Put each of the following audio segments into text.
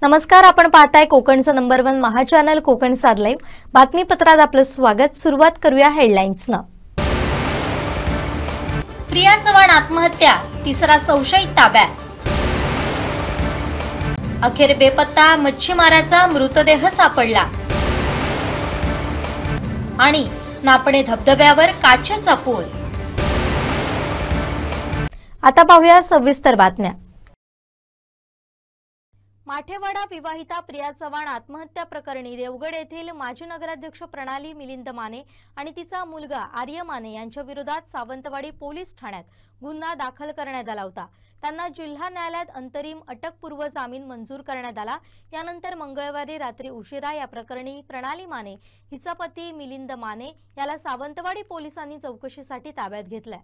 नमस्कार, आपण पाहताय कोकणचं नंबर 1 महा चॅनल कोकण साद लाईव्ह बातमीपत्रात आपलं स्वागत। सुरुवात करूया हेडलाईन्सनं। प्रिया चव्हाण आत्महत्या, तिसरा संशयित ताब्यात। अखेर बेपत्ता मच्छीमाराचा मृतदेह सापडला। आणि नापणे धबधब्यावर काचेचा पूल। आता पाहूया सविस्तर बातम्या। माठेवाडा विवाहिता प्रिया चव्हाण आत्महत्या प्रकरणी देवगड येथील माजी नगराध्यक्ष प्रणाली मिलिंद माने आणि तिचा मुलगा आर्य माने यांच्या विरोधात सावंतवाडी पोलीस ठाण्यात गुन्हा दाखल करण्यात आला होता। त्यांना जिल्हा न्यायालयात अंतरिम अटकपूर्व जामीन मंजूर करण्यात आला। यानंतर मंगळवारी रात्री उशिरा या प्रकरणी प्रणाली माने हिचा पती मिलिंद माने याला सावंतवाडी पोलिसांनी चौकशीसाठी ताब्यात घेतले।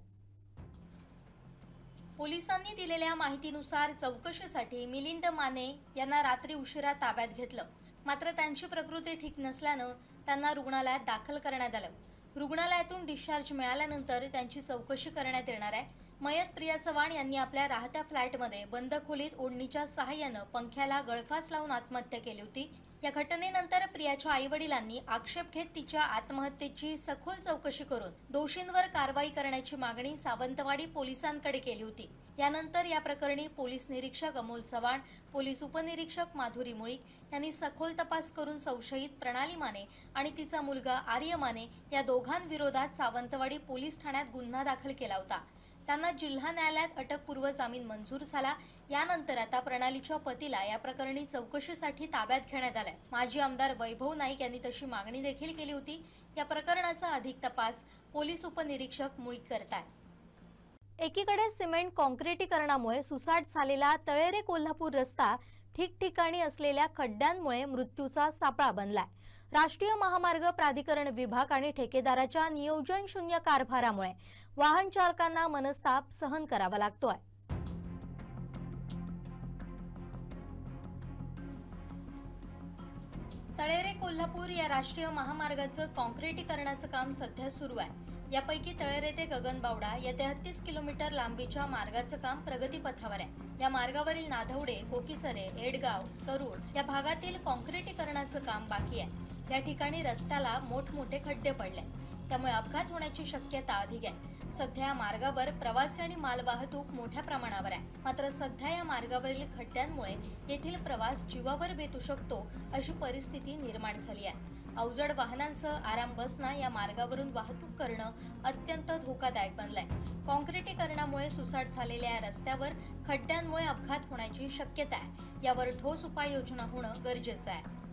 पोलिसांनी दिलेल्या माहितीनुसार चौकशीसाठी मिलिंद माने यांना रात्री उशिरा ताब्यात घेतलं। मात्र त्यांची प्रकृती ठीक नसल्यानं त्यांना रुग्णालयात दाखल करण्यात आलं। रुग्णालयातून डिस्चार्ज मिळाल्यानंतर त्यांची चौकशी करण्यात येणार आहे। मयत प्रिया चव्हाण यांनी आपल्या राहत्या फ्लॅटमध्ये बंद खोलीत ओढणीच्या सहाय्याने पंख्याला गळफास लावून आत्महत्या केली होती। या घटनेनंतर प्रियाच्या आईवडिलांनी आक्षेप घेत तिच्या आत्महत्येची सखोल चौकशी करून दोषींवर कारवाई करण्याची मागणी सावंतवाडी पोलिसांकडे केली होती। यानंतर या प्रकरणी पोलीस निरीक्षक अमोल चव्हाण, पोलीस उपनिरीक्षक माधुरी मुळीक यांनी सखोल तपास करून संशयित प्रणाली माने आणि तिचा मुलगा आर्य माने या दोघांविरोधात सावंतवाडी पोलीस ठाण्यात गुन्हा दाखल केला होता। त्यांना जिल्हा न्यायालयात अटकपूर्व जामीन मंजूर झाला। यानंतर आता प्रणालीच्या पतीला या प्रकरणी चौकशीसाठी ताब्यात घेण्यात आले। माजी आमदार वैभव नाईक यांनी तशी मागणी देखील केली होती। या प्रकरणाचा अधिक तपास पोलीस उपनिरीक्षक मुळीक करतायत। एकीकडे सिमेंट काँक्रिटीकरणामुळे सुसाट झालेला तळेरे कोल्हापूर रस्ता ठिकठिकाणी असलेल्या खड्ड्यांमुळे मृत्यूचा सापळा बनलाय। राष्ट्रीय महामार्ग प्राधिकरण विभाग आणि ठेकेदाराच्या नियोजन शून्य कारभारामुळे वाहन चालकांना मनस्ताप सहन करावा लागतोय। तळेरे कोल्हापूर या राष्ट्रीय महामार्गाचं काँक्रिटीकरणाचं काम सध्या सुरू आहे। यापैकी तळेरे ते गगनबावडा या 33 किलोमीटर लांबीच्या मार्गाचं काम प्रगतीपथावर आहे। या मार्गावरील नाधवडे, कोकीसरे, एडगाव, करूड या भागातील काँक्रिटीकरणाचं काम बाकी आहे। या ठिकाणी रस्त्याला मोठमोठे खड्डे पडले, त्यामुळे अपघात होण्याची शक्यता अधिक आहे। सध्या मार्गावर प्रवासी आणि मालवाहतूक मोठ्या प्रमाणावर आहे। मात्र सध्या या मार्गावरील खड्ड्यांमुळे येथील प्रवास जीवावर बेतू शकतो अशी परिस्थिती निर्माण झाली आहे। अवजड वाहनांसह आराम बसना या मार्गावरून वाहतूक करणं अत्यंत धोकादायक बनलंय। काँक्रिटीकरणामुळे सुसाट झालेल्या या रस्त्यावर खड्ड्यांमुळे अपघात होण्याची शक्यता आहे। यावर ठोस उपाययोजना होणं गरजेचं आहे।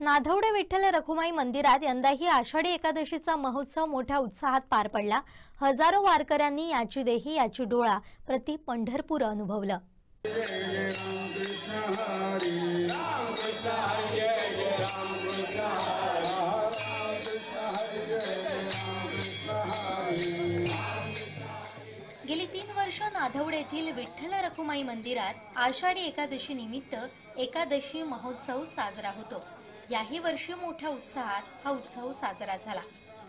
नाधवडे विठ्ठल रखुमाई मंदिरात यंदाही आषाढी एकादशीचा महोत्सव मोठ्या उत्साहात पार पडला। हजारो वारकऱ्यांनी याची देही याची डोळा प्रति पंढरपूर अनुभवलं। गेली 3 वर्ष नाधवडे येथील विठ्ठल रखुमाई मंदिरात आषाढी एकादशी निमित्त एकादशी महोत्सव साजरा होतो। याही वर्षी मोठ्या उत्साहात हा उत्सव साजरा झाला।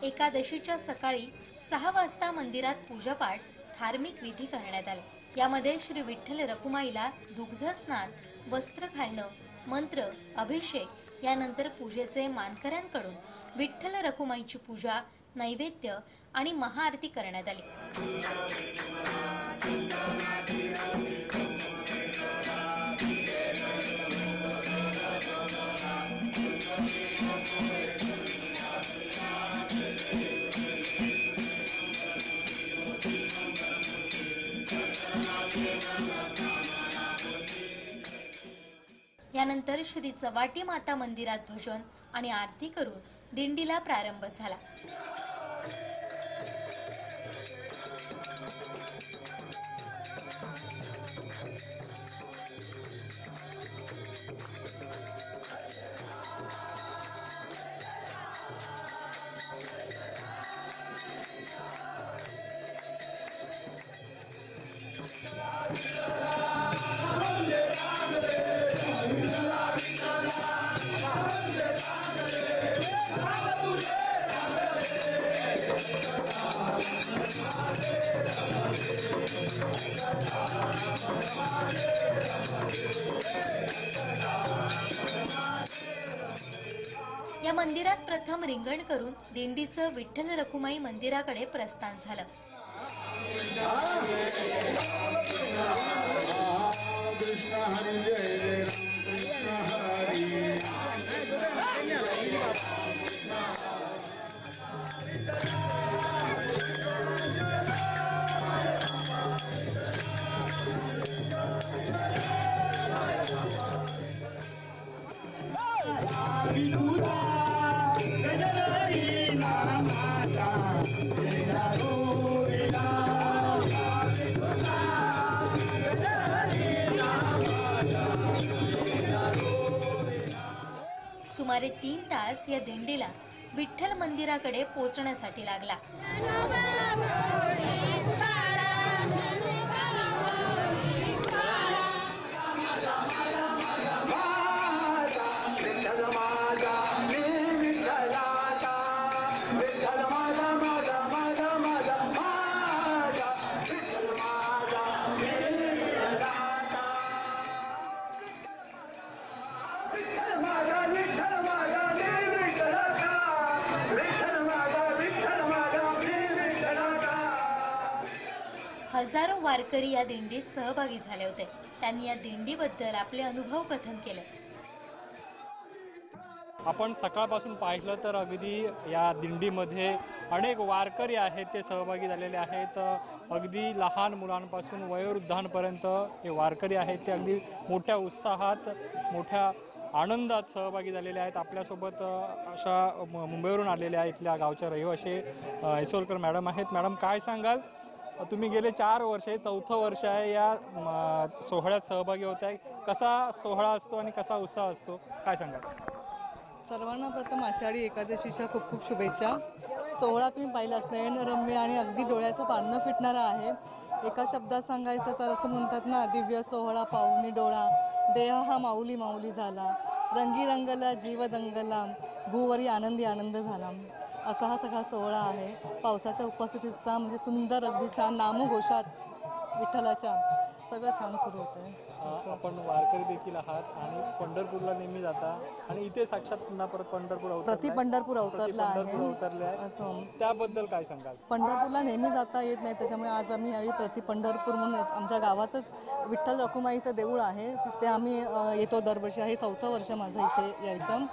एकादशीच्या सकाळी 6 वाजता मंदिरात पूजापाठ, धार्मिक विधी करण्यात आले। यामध्ये श्री विठ्ठल रखुमाईला दुग्धस्नान, वस्त्र घालणं, मंत्र, अभिषेक यानंतर पूजेचे मानकऱ्यांकडून विठ्ठल रखुमाईची पूजा, नैवेद्य आणि महाआरती करण्यात आली। यानंतर श्री चवाटी माता मंदिरात भजन आणि आरती करून दिंडीला प्रारंभ झाला। प्रथम रिंगण करून दिंडीचं विठ्ठल रखुमाई मंदिराकडे प्रस्थान झालं. सुमारे 3 तास या दिंडीला विठ्ठल मंदिराकडे पोहोचण्यासाठी लागला. हजारो वारकरी या दिंडीत सहभागी झाले होते. त्यांनी या दिंडीबद्दल आपले अनुभव कथन केले. आपण सकाळपासून पाहिलं तर अगदी या दिंडीमध्ये अनेक वारकरी आहेत ते सहभागी झालेले आहेत. अगदी लहान मुलांपासून वयोवृद्धांपर्यंत हे वारकरी आहेत ते अगदी मोठ्या उत्साहात मोठ्या आनंदात सहभागी झालेले आहेत. आपल्यासोबत अशा मुंबईवरून आलेल्या इथल्या गावच्या रहिवाशी ऐसोलकर मॅडम आहेत. मॅडम, काय सांगाल? तुम्ही गेले 4 वर्ष, 4थं वर्ष आहे या सोहळ्यात सहभागी होत आहे. कसा सोहळा असतो आणि कसा उत्साह असतो, काय सांगाल? सर्वांना प्रथम आषाढी एकादशीच्या खूप खूप शुभेच्छा. सोहळा तुम्ही पाहिलाच, नयनरम्य आणि अगदी डोळ्याचं पारणं फिटणारा आहे. एका शब्दात सांगायचं तर असं म्हणतात ना, दिव्य सोहळा पाहुणी डोळा, देह हा माऊली माऊली झाला, रंगी रंगला जीव दंगला, भूवरी आनंदी आनंद झाला. असा हा सगळा सोहळा आहे. पावसाच्या उपस्थितीचा म्हणजे सुंदर अगदी छान नामघोषात विठ्ठलाच्या सगळं छान सुरू होतं आहे. आपण वारकरी देखील आहात आणि पंढरपूरला नेहमी जाता आणि इथे साक्षात पुन्हा परत पंढरपूर प्रति पंढरपूर अवतरला आहे. असं त्याबद्दल काय सांगाल? पंढरपूरला नेहमी जाता येत नाही, त्याच्यामुळे आज आम्ही यावेळी प्रति पंढरपूर म्हणून आमच्या गावातच विठ्ठल रखुमाईचं देऊळ आहे, तिथे आम्ही येतो दरवर्षी. हे 4थं वर्ष माझं इथे यायचं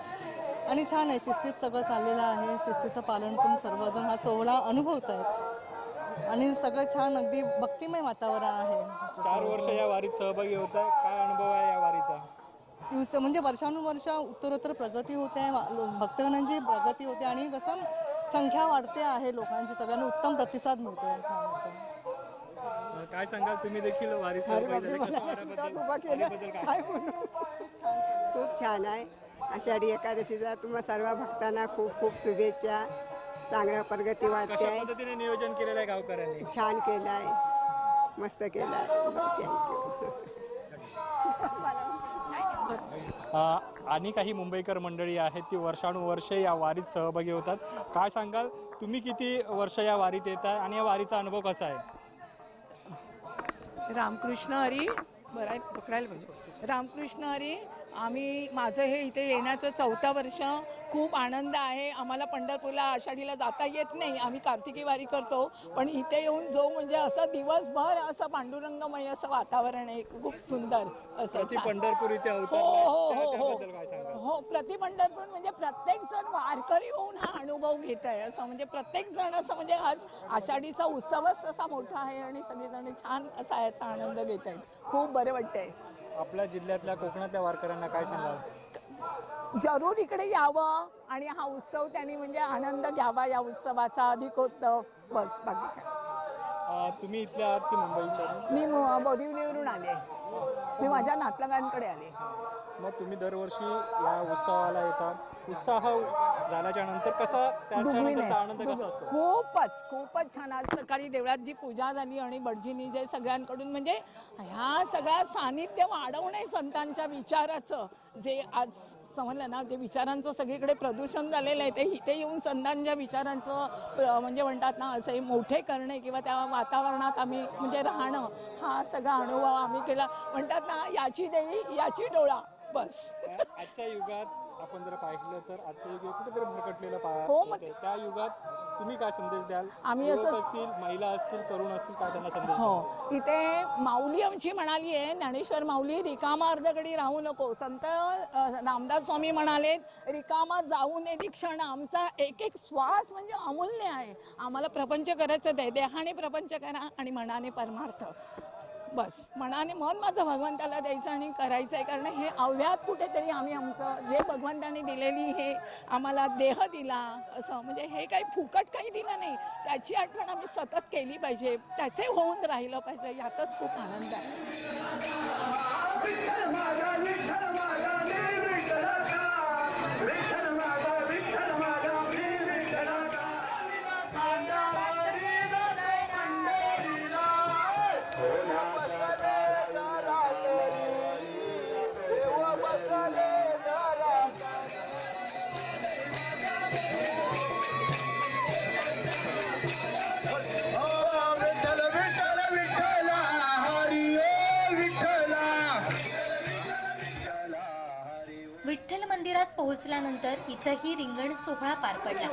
आणि छान आहे. शिस्तीत सगळं चाललेलं आहे. शिस्तीचं पालन करून सर्वजण हा सोहळा अनुभवत आहेत आणि सगळं छान अगदी भक्तिमय वातावरण आहे. 4 वर्ष या वारीत सहभागी होत आहे, काय अनुभव आहे या वारीचा? म्हणजे वर्षानुवर्ष उत्तरोत्तर प्रगती होते आहे, भक्तगणांची प्रगती होते आणि कसं संख्या वाढते आहे लोकांची, सगळ्यांना उत्तम प्रतिसाद मिळतो आहे. छान असं काय सांगाल? तुम्ही देखील वारीत सहभागी काय बोलू? खूप छान आहे. आषाढी एकादशीचा तुम्हा सर्व भक्तांना खूप खूप शुभेच्छा. चांगल्या प्रगती वाटते आहे. पद्धतीने नियोजन केलेलं आहे गावकऱ्यांनी? छान केलं आहे, मस्त केलं आहे. थँक्यू. आणि काही मुंबईकर मंडळी आहेत ती वर्षानुवर्ष या वारीत सहभागी होतात. काय सांगाल? तुम्ही किती वर्ष या वारीत येत आहे आणि या वारीचा अनुभव कसा आहे? रामकृष्ण हरी. बरं आहे, पकडायला पाहिजे. रामकृष्ण हरी. माझं हे इथे येण्याचं 4थं वर्ष. खूप आनंद आहे. आम्हाला पंढरपूरला आषाढीला जाता येत नाही, आम्ही कार्तिकी वारी करतो, पण इथे येऊन जो म्हणजे असं दिवसभर असं पांडुरंगमय असं वातावरण आहे, खूप सुंदर असं. पंढरपूर इथे हो प्रति पंढरपूर म्हणजे प्रत्येक जण वारकरी होऊन हा अनुभव घेत आहे. असं म्हणजे प्रत्येक जण असं म्हणजे आज आषाढीचा उत्सवच असा मोठा आहे आणि सगळेजण छान असा याचा आनंद घेत आहेत. खूप बरं वाटतंय. आपल्या जिल्ह्यातल्या कोकणातल्या वारकऱ्यांना काय सांगाल? जरूर इकडे यावं आणि हा उत्सव त्यांनी म्हणजे आनंद घ्यावा या उत्सवाचा. अधिक होतं बस, बाकी काय. तुम्ही इथल्या आहात की मुंबईच्या? मी बोरिवलीवरून आले. मी माझ्या नातलगांकडे आले. मग तुम्ही दरवर्षी या उत्सवाला येतात. उत्साह झाल्याच्या नंतर कसा आनंद कसा असतो? खूपच छान. आज सकाळी देवळात जी पूजा झाली आणि भटजींनी जे सगळ्यांकडून म्हणजे ह्या सगळ्या सानिध्य वाढवणे संतांच्या विचाराचं, जे आज समजलं ना, जे विचारांचं सगळीकडे प्रदूषण झालेलं आहे, ते इथे येऊन संतांच्या विचारांचं म्हणजे म्हणतात ना असं मोठे करणे किंवा त्या वातावरणात आम्ही म्हणजे राहणं, हा सगळा अनुभव आम्ही केला. म्हणतात ना, याची देवी याची डोळा बस. आजच्या युगात आपण जर पाहिलं तर आजचं युग कुठेतरी भरकटलेलं हो, मग पाहतो. त्या युगात तुम्ही काय संदेश द्याल? आम्ही युवक असं- असतील, महिला असतील, तरुण असतील, काय त्यांना संदेश द्याल? हो, इथे माऊली आमची म्हणाली आहे, ज्ञानेश्वर माऊली, रिकामा अर्धगडी राहू नको. संत रामदास स्वामी म्हणाले, रिकामा जाऊ नये क्षण. आमचा एक एक श्वास म्हणजे अमूल्य आहे. आम्हाला प्रपंच करायचं आहे, देहाने प्रपंच करा आणि मनाने परमार्थ. बस मनाने मन माझं भगवंताला द्यायचं आणि करायचं आहे. कारण हे अव्यात कुठेतरी आम्ही आमचं जे भगवंताने दिलेली हे आम्हाला देह दिला असं, म्हणजे हे काही फुकट काही दिलं नाही. त्याची आठवण आम्ही सतत केली पाहिजे, त्याचे होऊन राहिलं पाहिजे. यातच खूप आनंद आहे. विठ्ठल मंदिरात पोहोचल्यानंतर इथंही रिंगण सोहळा पार पडला.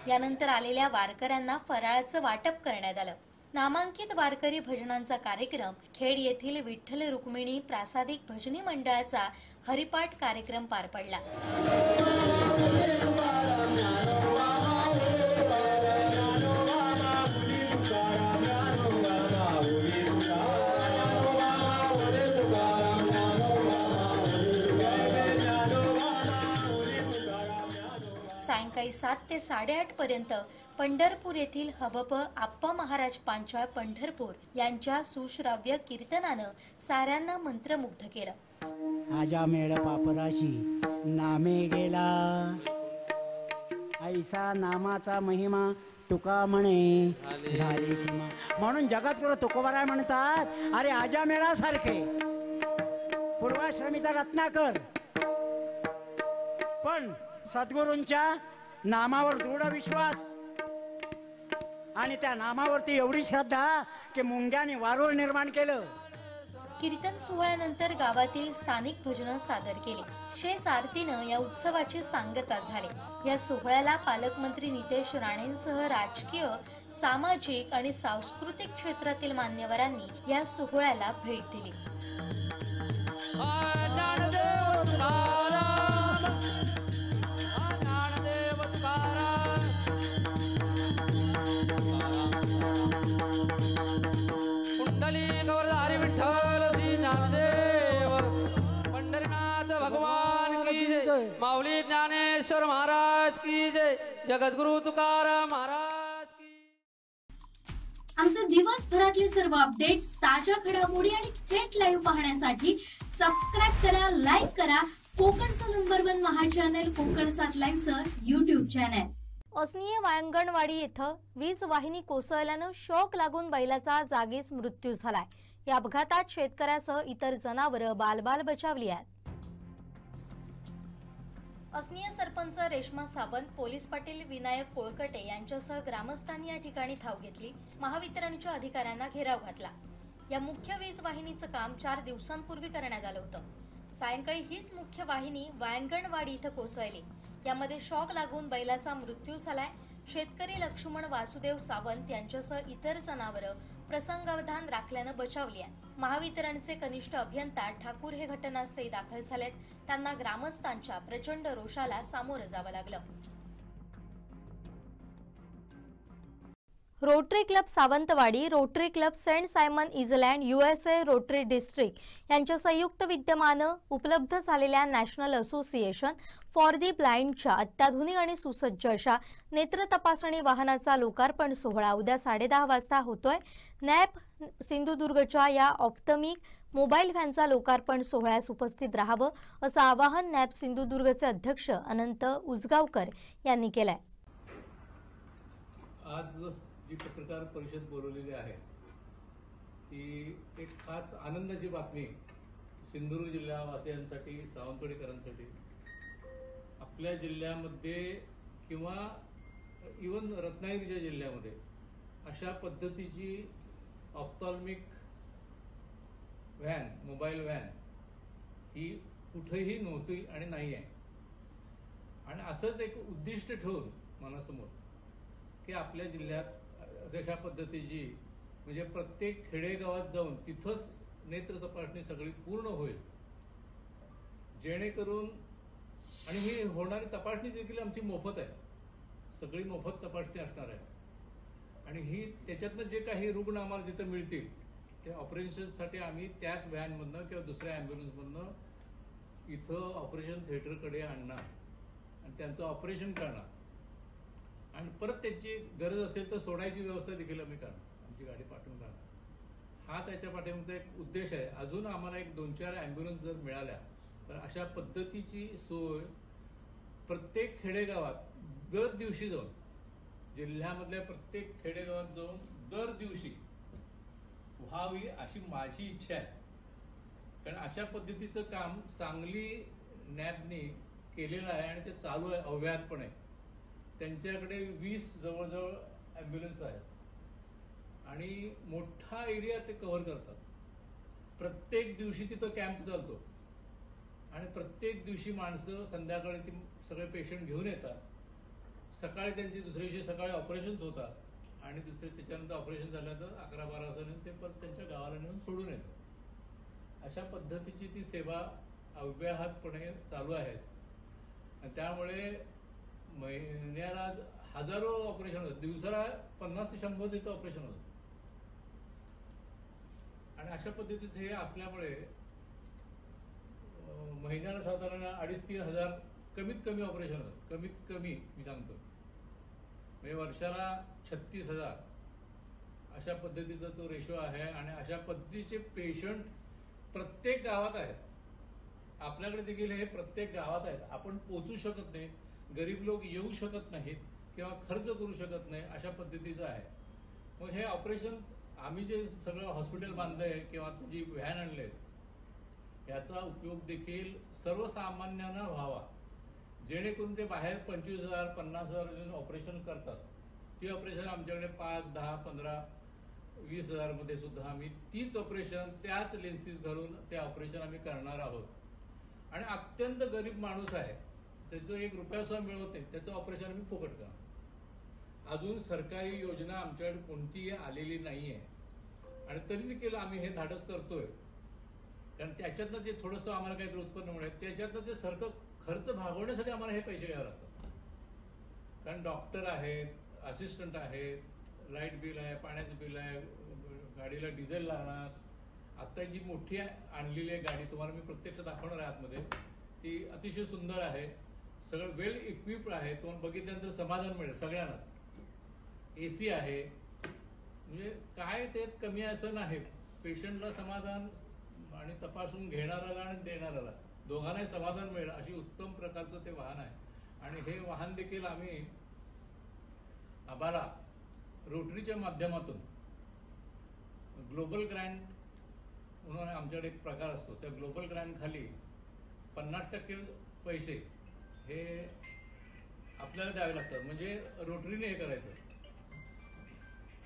यानंतर आलेल्या वारकऱ्यांना फराळाचं वाटप करण्यात आलं. नामांकित वारकरी भजनांचा कार्यक्रम, खेड येथील विठ्ठल रुक्मिणी प्रासादिक भजनी मंडळाचा हरिपाठ कार्यक्रम पार पडला. सायंकाळी 7 ते 8:30 पर्यंत पंढरपूर येथील हबप आप्पा महाराज पांचाळ पंढरपूर यांच्या सुश्राव्य कीर्तनानं साऱ्यांना मंत्रमुग्ध केलं. आजा मेळ पापराशी नामे गेला, ऐसा नामाचा महिमा तुका म्हणे झाली सीमा. म्हणून जगद्गुरु तुकोबाराय म्हणतात, अरे आजा मेळासारखे पूर्वाश्रमीचा रत्नाकर, पण सद्गुरूंच्या नामावर दृढ विश्वास आणि त्या नामावरती एवढी श्रद्धा की मुंग्याने वारुळ निर्माण केलं. कीर्तन सोहळ्यानंतर गावातील स्थानिक भजनं सादर केली. शेज आरतीनं या उत्सवाची सांगता झाली. या सोहळ्याला पालकमंत्री नितेश राणेंसह राजकीय, सामाजिक आणि सांस्कृतिक क्षेत्रातील मान्यवरांनी या सोहळ्याला भेट दिली. माऊली ज्ञानेश्वर महाराज की जय, जगद्गुरु तुकाराम महाराज की. आमचे दिवसभरातले सर्व अपडेट्स, ताज्या घडामोडी आणि थेट लाईव्ह पाहण्यासाठी सबस्क्राईब करा, लाईक करा कोकणचं नंबर 1 महा चॅनल कोकण 7 लाईव्हचं YouTube चॅनल. अस्नीय वायंगणवाडी इथं वीज वाहिनी कोसळल्यानं शॉक लागून बैलाचा जागीच मृत्यू झालाय. या अपघातात शेतकऱ्यासह इतर जनावरं बालबाल बचावली आहेत. अस्नीय सरपंच रेश्मा सावंत, पोलीस पाटील विनायक कोळकटे यांच्यासह ग्रामस्थांनी या ठिकाणी धाव घेतली. महावितरणच्या अधिकाऱ्यांना घेराव घातला. या मुख्य वीज वाहिनीचं काम 4 दिवसांपूर्वी करण्यात आलं होतं. सायंकाळी हीच मुख्य वाहिनी वायंगणवाडी इथं कोसळली. यामध्ये शॉक लागून बैलाचा मृत्यू झालाय. शेतकरी लक्ष्मण वासुदेव सावंत यांच्यासह इतर जनावरं प्रसंगावधान राखल्यानं बचावली आहे. महावितरणचे कनिष्ठ अभियंता ठाकूर हे घटनास्थळी दाखल झालेत. त्यांना ग्रामस्थांच्या प्रचंड रोषाला सामोरं जावं लागलं. Rotary club Sawantwadi, Rotary club Saint Simon Island, USA Rotary district यांच्या संयुक्त विद्यमानं उपलब्ध झालेल्या नॅशनल असोसिएशन फॉर दी ब्लाइंडच्या अत्याधुनिक आणि सुसज्ज अशा नेत्र तपासणी वाहनाचा लोकार्पण सोहळा उद्या 10:30 वाजता होतोय. नॅप सिंधुदुर्गच्या या ऑप्टमिक मोबाईल व्हॅनचा लोकार्पण सोहळ्यास उपस्थित राहावं असं आवाहन नॅब सिंधुदुर्गचे अध्यक्ष अनंत उसगावकर यांनी केलंय. आज जी पत्रकार परिषद बोलवलेली आहे ती एक खास आनंदाची बातमी सिंधुदुर्ग जिल्हावासियांसाठी, सावंतवाडीकरांसाठी. आपल्या जिल्ह्यामध्ये किंवा इवन रत्नागिरीच्या जिल्ह्यामध्ये अशा पद्धतीची ऑप्टॉल्मिक व्हॅन, मोबाईल व्हॅन ही कुठेही नव्हती आणि नाही आहे. आणि असंच एक उद्दिष्ट ठेवून मनासमोर की आपल्या जिल्ह्यात अशा पद्धतीची म्हणजे प्रत्येक खेडेगावात जाऊन तिथंच नेत्र तपासणी सगळी पूर्ण होईल, जेणेकरून आणि ही होणारी तपासणी देखील आमची मोफत आहे, सगळी मोफत तपासणी असणार आहे. आणि ही त्याच्यातनं जे काही रुग्ण आम्हाला जिथं मिळतील ते ऑपरेशनसाठी आम्ही त्याच व्हॅनमधनं किंवा दुसऱ्या ॲम्ब्युलन्समधनं इथं ऑपरेशन थिएटरकडे आणणार आणि त्यांचं ऑपरेशन करणार आणि परत त्याची गरज असेल तर सोडायची व्यवस्था देखील आम्ही करणार, आमची गाडी पाठवून करणार. हा त्याच्या पाठीमागचा एक उद्देश आहे. अजून आम्हाला एक 2-4 ॲम्ब्युलन्स जर मिळाल्या तर अशा पद्धतीची सोय प्रत्येक खेडेगावात दर दिवशी जाऊन, जिल्ह्यामधल्या प्रत्येक खेडेगावात जाऊन दर दिवशी व्हावी अशी माझी इच्छा आहे. कारण अशा पद्धतीचं काम सांगली नॅबने केलेलं आहे आणि ते चालू आहे अव्याहतपणे. त्यांच्याकडे 20 जवळजवळ ॲम्ब्युलन्स आहेत आणि मोठा एरिया ते कव्हर करतात. प्रत्येक दिवशी तिथं कॅम्प चालतो आणि प्रत्येक दिवशी माणसं संध्याकाळी ती सगळे पेशंट घेऊन येतात. सकाळी त्यांची दुसऱ्या दिवशी सकाळी ऑपरेशन्स होतात आणि त्याच्यानंतर ऑपरेशन झालं तर 11-12 वाजता ते परत त्यांच्या गावाला नेऊन सोडून येतात. अशा पद्धतीची ती सेवा अव्याहतपणे चालू आहे. त्यामुळे महिन्याला हजारो ऑपरेशन होतात, दिवसाला 50 ते 100 तिथं ऑपरेशन होतं. आणि अशा पद्धतीचं हे असल्यामुळे महिन्याला साधारण 2,500-3 हजार कमीत कमी ऑपरेशन होतात. कमीत कमी मी सांगतो, म्हणजे वर्षाला 36,000 अशा पद्धतीचा तो रेशो आहे. आणि अशा पद्धतीचे पेशंट प्रत्येक गावात आहेत. आपल्याकडे देखील हे प्रत्येक गावात आहेत. आपण पोचू शकत नाही, गरीब लोक येऊ शकत नाहीत किंवा खर्च करू शकत नाही, अशा पद्धतीचं आहे. मग हे ऑपरेशन आम्ही जे सगळं हॉस्पिटल बांधलंय किंवा जी व्हॅन आणले याचा उपयोग देखील सर्वसामान्यांना व्हावा, जेणेकरून ते बाहेर 25,000, 50,000 ऑपरेशन करतात. ती ऑपरेशन आमच्याकडे 5, 10, 15, 20,000 मध्ये सुद्धा आम्ही तीच ऑपरेशन त्याच लेन्सेस घालून ते ऑपरेशन आम्ही करणार आहोत. आणि अत्यंत गरीब माणूस आहे, त्याचं 1 रुपया सुद्धा मिळवत नाही, त्याचं ऑपरेशन आम्ही फुकट करणार. अजून सरकारी योजना आमच्याकडे कोणतीही आलेली नाही आहे आणि तरी देखील आम्ही हे धाडस करतोय. कारण त्याच्यातनं जे थोडंसं आम्हाला काहीतरी उत्पन्न मिळेल, त्याच्यातनं ते सारखं खर्च भागवण्यासाठी आम्हाला हे पैसे घ्यावे लागतात. कारण डॉक्टर आहेत, असिस्टंट आहेत, लाईट बिल आहे, पाण्याचं बिल आहे, गाडीला डिझेल लागणार. आता जी मोठी आणलेली आहे गाडी, तुम्हाला मी प्रत्यक्ष दाखवणार आहे आतमध्ये, ती अतिशय सुंदर आहे, सगळं वेल इक्विप्ड आहे. तुम्हाला बघितल्यानंतर समाधान मिळेल सगळ्यांनाच. AC आहे, म्हणजे काय ते कमी असं नाही. पेशंटला समाधान आणि तपासून घेणाऱ्याला आणि देणाऱ्याला दोघांनाही समाधान मिळेल अशी उत्तम प्रकारचं ते वाहन आहे. आणि हे वाहन देखील आम्ही आम्हाला रोटरीच्या माध्यमातून ग्लोबल ग्रँट म्हणून आमच्याकडे एक प्रकार असतो, त्या ग्लोबल ग्रँट खाली 50% पैसे हे आपल्याला द्यावे लागतात, म्हणजे रोटरीने हे करायचं.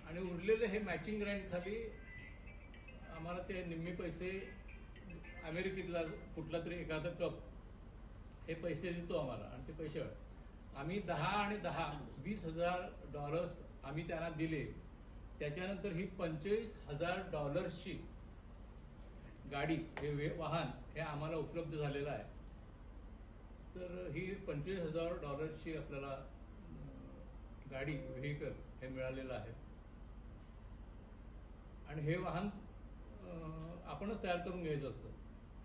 आणि उरलेले हे मॅचिंग ग्रँट खाली आम्हाला ते निम्मे पैसे अमेरिकेतला कुठला तरी एखादा कप हे पैसे देतो आम्हाला. आणि ते पैसे आम्ही 10 आणि 10 $20,000 आम्ही त्यांना दिले. त्याच्यानंतर ही $25,000 गाडी, हे वाहन हे आम्हाला उपलब्ध झालेलं आहे. तर ही $25,000 आपल्याला गाडी, व्हेकल हे मिळालेलं आहे. आणि हे वाहन आपणच तयार करून घ्यायचं असतं.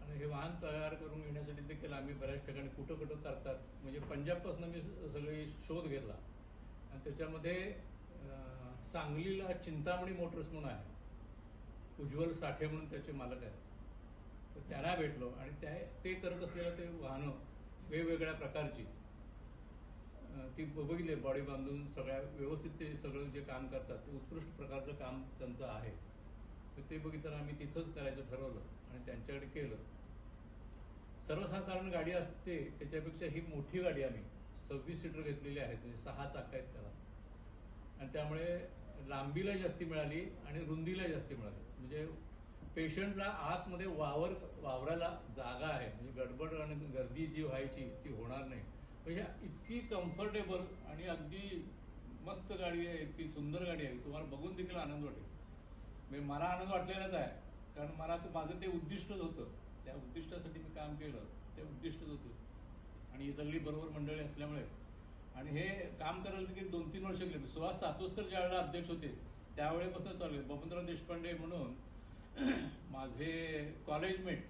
आणि हे वाहन तयार करून घेण्यासाठी देखील आम्ही बऱ्याच ठिकाणी कुठं करतात, म्हणजे पंजाबपासून मी सगळे शोध घेतला आणि त्याच्यामध्ये सांगलीला चिंतामणी मोटर्स म्हणून आहे, उज्ज्वल साठे म्हणून त्याचे मालक आहेत. तर त्यांना भेटलो आणि ते करत असलेलं ते वाहनं वेगवेगळ्या प्रकारची ती बघितले, बॉडी बांधून सगळ्या व्यवस्थित ते सगळं जे काम करतात ते उत्कृष्ट प्रकारचं काम त्यांचं आहे. तर ते बघितलं आम्ही तिथंच करायचं ठरवलं आणि त्यांच्याकडे केलं. सर्वसाधारण गाडी असते त्याच्यापेक्षा ही मोठी गाडी आम्ही 26 सीटर घेतलेली आहेत, म्हणजे 6 चाकं आहेत त्याला, आणि त्यामुळे लांबीला जास्ती मिळाली आणि रुंदीला जास्ती मिळाली. म्हणजे पेशंटला आतमध्ये वावरायला जागा आहे, म्हणजे गडबड आणि गर्दी जी व्हायची ती होणार नाही. म्हणजे इतकी कम्फर्टेबल आणि अगदी मस्त गाडी आहे, इतकी सुंदर गाडी आहे, तुम्हाला बघून देखील आनंद वाटेल. म्हणजे मला आनंद वाटलेलाच आहे, कारण माझं ते उद्दिष्टच होतं. त्या उद्दिष्टासाठी मी काम केलं, ते उद्दिष्टच होतं. आणि ही सगळी बरोबर मंडळी असल्यामुळे आणि हे काम करायला देखील 2-3 वर्ष गेले. सुहास सातोस्कर ज्यावेळेला अध्यक्ष होते त्यावेळेपासून चालू आहे. बबनराव देशपांडे म्हणून माझे कॉलेजमेट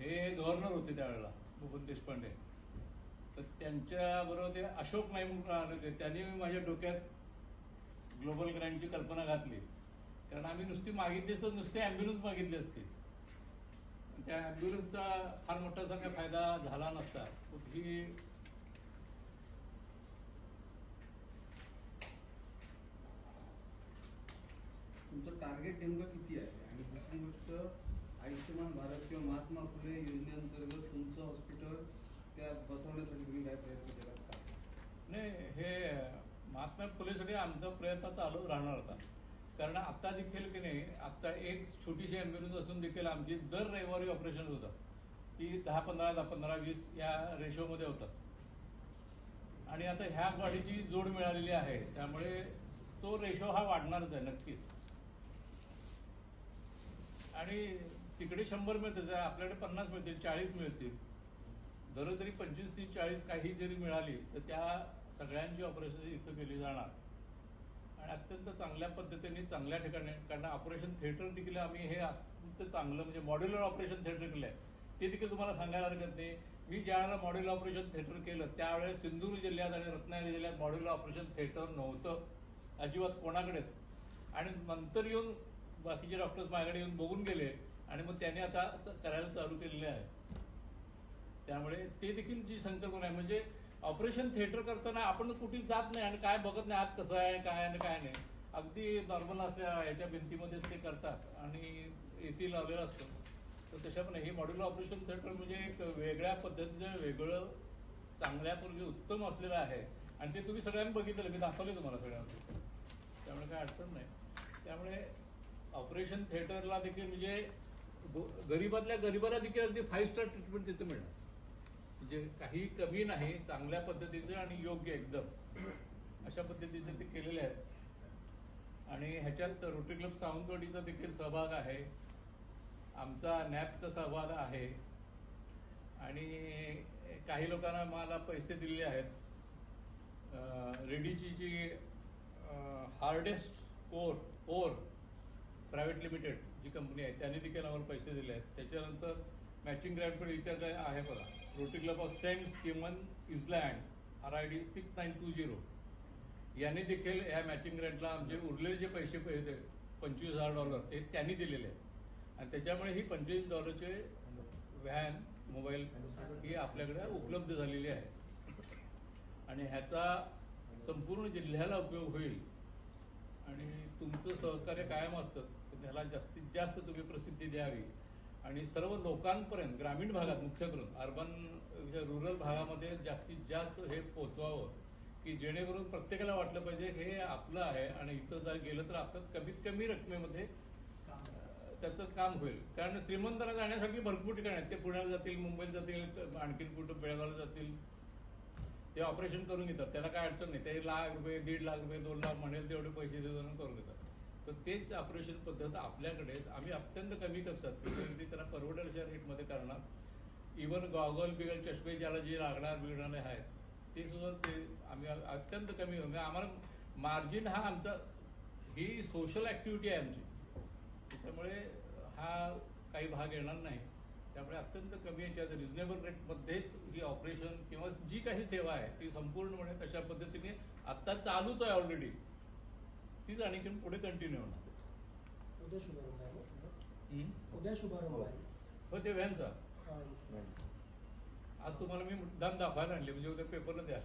हे गव्हर्नर होते त्यावेळेला, बबन देशपांडे. तर त्यांच्याबरोबर ते अशोक नाईक म्हणून आले होते. त्यांनी माझ्या डोक्यात ग्लोबल ग्रँडची कल्पना घातली, कारण आम्ही नुसती मागितली तर नुसते ॲम्ब्युलन्स मागितली असते. त्या ॲम्ब्युलन्सचा फार मोठा काही फायदा झाला नसता. कुठली तुमचं टार्गेट नेमकं किती आहे? आणि दुसरी गोष्ट, आयुष्यमान भारत किंवा महात्मा फुले योजनेअंतर्गत तुमचं हॉस्पिटल त्या बसवण्यासाठी तुम्ही काय प्रयत्न केलात का? नाही, हे महात्मा फुलेसाठी आमचा प्रयत्न चालू राहणार होता. कारण आता देखील की नाही, आता एक छोटीशी ॲम्ब्युलन्स असून देखील आमची दर रविवारी ऑपरेशन होतात. ती 10-15, 10-15-20 या रेशोमध्ये होतात. आणि आता ह्या गाडीची जोड मिळालेली आहे, त्यामुळे तो रेशो हा वाढणारच आहे नक्कीच. आणि तिकडे 100 मिळतील, आपल्याकडे 50 मिळतील, 40 मिळतील. जरी 25, 30, 40 काही जरी मिळाली तर त्या सगळ्यांची ऑपरेशन इथं केली जाणार आणि अत्यंत चांगल्या पद्धतीने चांगल्या ठिकाणी. कारण ऑपरेशन थिएटर देखील आम्ही हे अत्यंत चांगलं म्हणजे मॉड्युलर ऑपरेशन थिएटर केलं आहे. ते देखील तुम्हाला सांगायला हरकत नाही. मी ज्यावेळेला मॉड्युलर ऑपरेशन थिएटर केलं त्यावेळेस सिंधुदुर्ग जिल्ह्यात आणि रत्नागिरी जिल्ह्यात मॉड्युलर ऑपरेशन थिएटर नव्हतं अजिबात कोणाकडेच. आणि नंतर येऊन बाकीचे डॉक्टर्स माझ्याकडे येऊन बघून गेले आणि मग त्यांनी आता करायला चालू केलेले आहे. त्यामुळे ते देखील जी संकल्पना आहे, म्हणजे ऑपरेशन थिएटर करताना आपण कुठे जात नाही आणि काय बघत नाही आत कसं आहे काय आणि काय नाही. अगदी नॉर्मल असल्या ह्याच्या भिंतीमध्येच ते करतात आणि AC लावलेला असतो. तर तशाप्रमाणे हे मॉड्युलर ऑपरेशन थिएटर म्हणजे एक वेगळ्या पद्धतीचं वेगळं चांगल्यापूर्वी उत्तम असलेलं आहे. आणि ते तुम्ही सगळ्यांनी बघितलं, मी दाखवले तुम्हाला सगळ्यांना, त्यामुळे काय अडचण नाही. त्यामुळे ऑपरेशन थिएटरला देखील म्हणजे गरीबातल्या गरीबाला देखील अगदी 5 स्टार ट्रीटमेंट तिथे मिळणार. म्हणजे काही कमी नाही, चांगल्या पद्धतीचं आणि योग्य एकदम अशा पद्धतीचे ते केलेले आहेत. आणि ह्याच्यात रोटरी क्लब सावंतवाडीचा देखील सहभाग आहे, आमचा नॅपचा सहभाग आहे आणि काही लोकांना मला पैसे दिलेले आहेत. रेडीची जी हार्डेस्ट कोर प्रायव्हेट लिमिटेड जी कंपनी आहे त्यांनी देखील आम्हाला पैसे दिले आहेत. त्याच्यानंतर मॅचिंग ग्रँट पण विचार आहे बघा, Rotary club of Saint Simon Island RID 6920 यांनी देखील ह्या मॅचिंग ग्रँटला आमचे उरलेले जे पैसे $25,000 ते त्यांनी दिलेले आहेत. आणि त्याच्यामुळे ही $25 व्हॅन मोबाईल ही आपल्याकडे उपलब्ध झालेली आहे आणि ह्याचा संपूर्ण जिल्ह्याला उपयोग होईल. आणि तुमचं सहकार्य कायम असतं, त्याला जास्तीत जास्त तुम्ही प्रसिद्धी द्यावी आणि सर्व लोकांपर्यंत ग्रामीण भागात मुख्य करून रुरल भागामध्ये जास्तीत जास्त हे पोचवावं की जेणेकरून प्रत्येकाला वाटलं पाहिजे हे आपलं आहे आणि इथं जर गेलं तर आपण कमीत कमी रकमेमध्ये त्याचं काम होईल. कारण श्रीमंतांना जाण्यासाठी भरपूर ठिकाण आहेत, ते पुण्याला जातील, मुंबईला जातील, आणखीन कुठं बेळगावला जातील, ते ऑपरेशन करून घेतात, त्याला काय अडचण नाही. ते ₹1,00,000, ₹1.5 लाख, ₹2 लाख म्हणेल तेवढे पैसे देऊन करून घेतात. तर तेच ऑपरेशन पद्धत आपल्याकडे आम्ही अत्यंत कमी खर्चात अगदी त्यांना परवडेल अशा रेटमध्ये करणार. इव्हन गॉगल बिगल चष्मे ज्याला जे लागणार बिघडणारे आहेत ते सुद्धा ते आम्ही अत्यंत कमी, म्हणजे आम्हाला मार्जिन हा आमचा ही सोशल ॲक्टिव्हिटी आहे आमची, त्याच्यामुळे हा काही भाग येणार नाही. त्यामुळे अत्यंत कमी याच्यात रिजनेबल रेटमध्येच ही ऑपरेशन किंवा जी काही सेवा आहे ती संपूर्णपणे तशा पद्धतीने आत्ता चालूच आहे ऑलरेडी, तीच आणखी पुढे कंटिन्यू होणार. उद्या शुभारंभ आहे हं? उद्या शुभारंभ आहे हो ते व्हॅनचा हा. आज तुम्हाला मी मुद्दाम दाखवायला आणले म्हणजे उद्या पेपरला द्या.